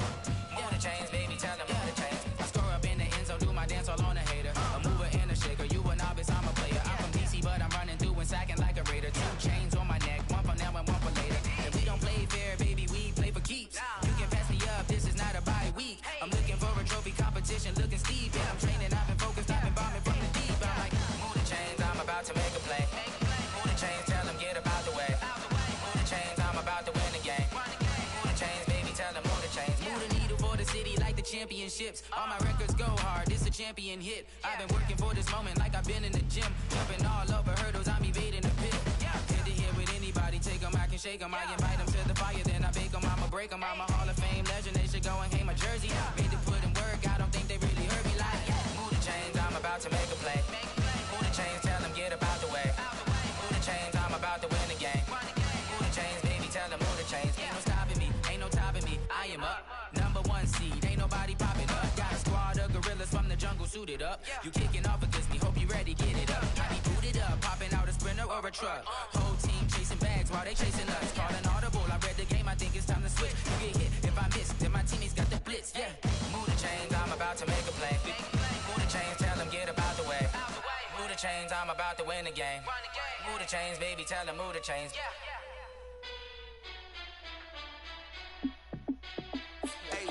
Move the chains, baby, tell them move the chains. I score up in the end zone, do my dance all on a hater. A mover and a shaker, you a novice, I'm a player. I'm from DC, but I'm running through and sacking like a raider. 2 chains on my neck, one for now and one for later. If we don't play fair, baby, we play for keeps. You can pass me up, this is not a bye week. I'm looking for a trophy competition, looking steep. Yeah, I'm training, I've been focused, I've been bombing from the deep. I'm like, move the chains, I'm about to make a play. Move the chains, tell them get about the way. Move the chains, I'm about to win the game. Move the chains, baby, tell them move the chains. Move the needle for the city like the championships. All my records go hard, this a champion hit. I've been working for this moment like I've been in the gym. Jumping all over hurdles, I'm evading the pit. Head to head with anybody, take them, I can shake them. I invite them to the fire, then I bake them, I'ma break them. I'm a Hall of Fame legend, they should go and hang my jersey. Made to put in work, I don't think they really heard me like, move the chains, I'm about to make a play. Move the chains, tell them get about the way. Move the chains, I'm about to win the game. Move the chains, baby, tell them move the chains. Ain't no stopping me, ain't no topping me. I am up, number 1 seed, ain't nobody popping up. Got a squad of gorillas from the jungle suited up. You kicking off against me, hope you ready, get it up. I be booted up, popping out a sprinter or a truck. Whole team chasing bags while they chasing us. Calling audible, I read the game, I think it's time to switch. You get hit, if I miss, then my teammates got the blitz, yeah. Move the chains, I'm about to make a play. Move the chains, tell them get about the way. Move the chains, I'm about to win the game. Move the chains, baby, tell them move the chains. Hey,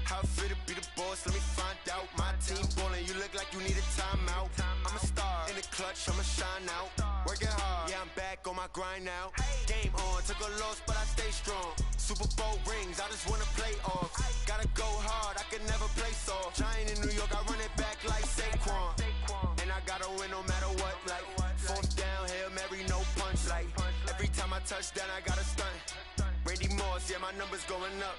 how I feel to be the boss, let me find out. My team ballin', you look like you need a timeout. I'm a star, in the clutch, I'ma shine out. Working hard, yeah, I'm back on my grind now. Game on, took a loss, but I stay strong. Super Bowl rings, I just wanna play off. Gotta go hard, I can never play soft. Giant in New York, I run it back like Saquon. And I gotta win no matter what, like 4th down, Hail Mary, no punch. Like every time I touch down, I gotta stunt. Randy Moss, yeah, my numbers going up.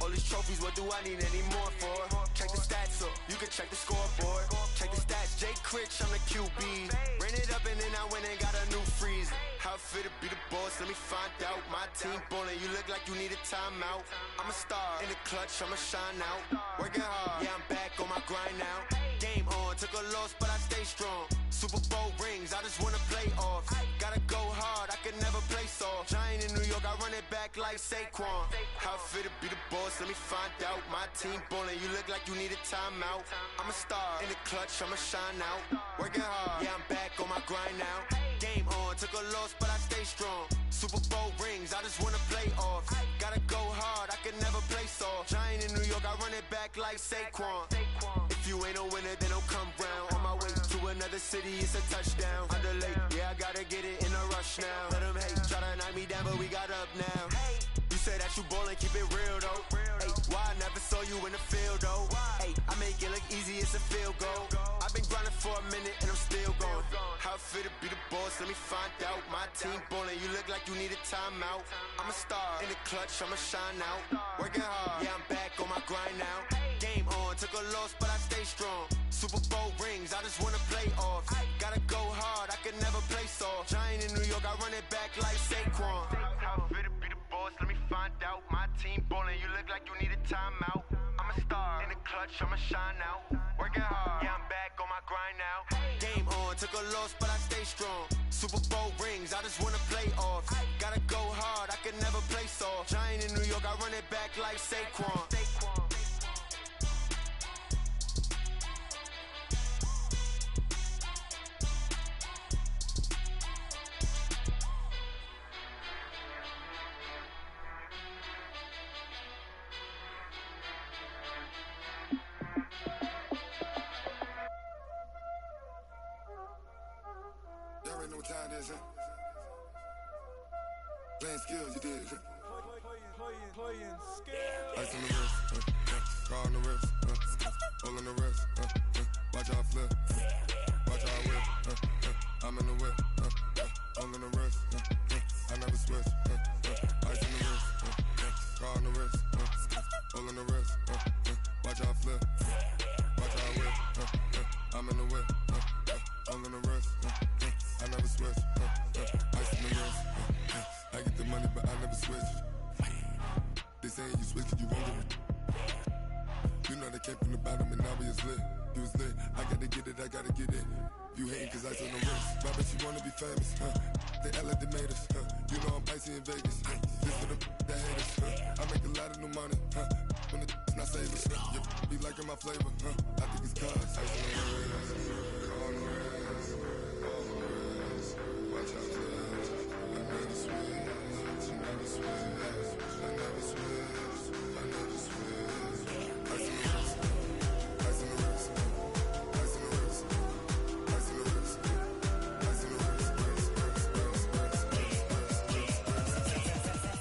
All these trophies, what do I need any more for? Check the stats up, you can check the scoreboard. Check the stats, Jay Critch, I'm the QB. Ran it up and then I went and got a new freeze. How I feel to be the boss, let me find out. My team ballin', you look like you need a timeout. I'm a star, in the clutch, I'ma shine out. Working hard, yeah, I'm back on my grind now. Game on, took a loss, but I stay strong. Super Bowl rings, I just wanna play off. Gotta go hard, I can never play soft. Giant in New York, I run it back like Saquon. How I feel to be the boss, let me find out. My team ballin', you look like you need a timeout. I'm a star, in the clutch, I'ma shine out. Working hard, yeah, I'm back on my grind now. Game on, took a loss, but I stay strong. Super Bowl rings, I just wanna play off. Gotta go hard, I can never play soft. Giant in New York, I run it back like Saquon. If you ain't a winner, then don't come round. On my way to another city, it's a touchdown. Under late, yeah, I gotta get it in a rush now. Let them hate, try to knock me down, but we got up now. You say that you ballin', keep it real though. Hey, why I never saw you in the field though? Hey, I make it look easy, it's a field goal. I've been grinding for a minute and I'm still going. How I feel to be the boss, let me find out. My team ballin', you look like you need a timeout. I'm a star, in the clutch, I'ma shine out. Working hard, yeah, I'm back on my grind now. Game on, took a loss, but I stay strong. Super Bowl rings, I just wanna play off. Gotta go hard, I can never play soft. Giant in New York, I run it back like Saquon. How I feel to be the boss, let me find out. My team ballin', you look like you need a timeout. I'm a star, in the clutch, I'ma shine out. Working hard, yeah, I'm back on my grind now. Game on, took a loss, but I stay strong. Super Bowl rings, I just wanna play off. Gotta go hard, I can never play soft. Giant in New York, I run it back like Saquon. Y'all already know what time it is, huh? Playing skills, you did. Playing skills. Ice on the wrist, car on the wrist, hole on the wrist, watch how I flip, watch how I whip, I'm in the whip, hole on the wrist, I never switch, ice on the wrist, car on the wrist, hole on the wrist, watch how I flip, watch how I whip, I'm in the whip, hole on the wrist, I never switch, ice on the wrist, I get the money but I never switch. They saying you switch cause you won't get it. You know they came from the bottom and now we is lit. You was lit, I gotta get it, I gotta get it. You hating cause ice on the wrist. I bet you wanna be famous, They act like they made us, You know I'm icy in Vegas, This for the that hate us, I make a lot of new money, When the not save us, You be liking my flavor, I think it's cause ice on the wrist, on the wrist, on the wrist. Watch out, I never switch.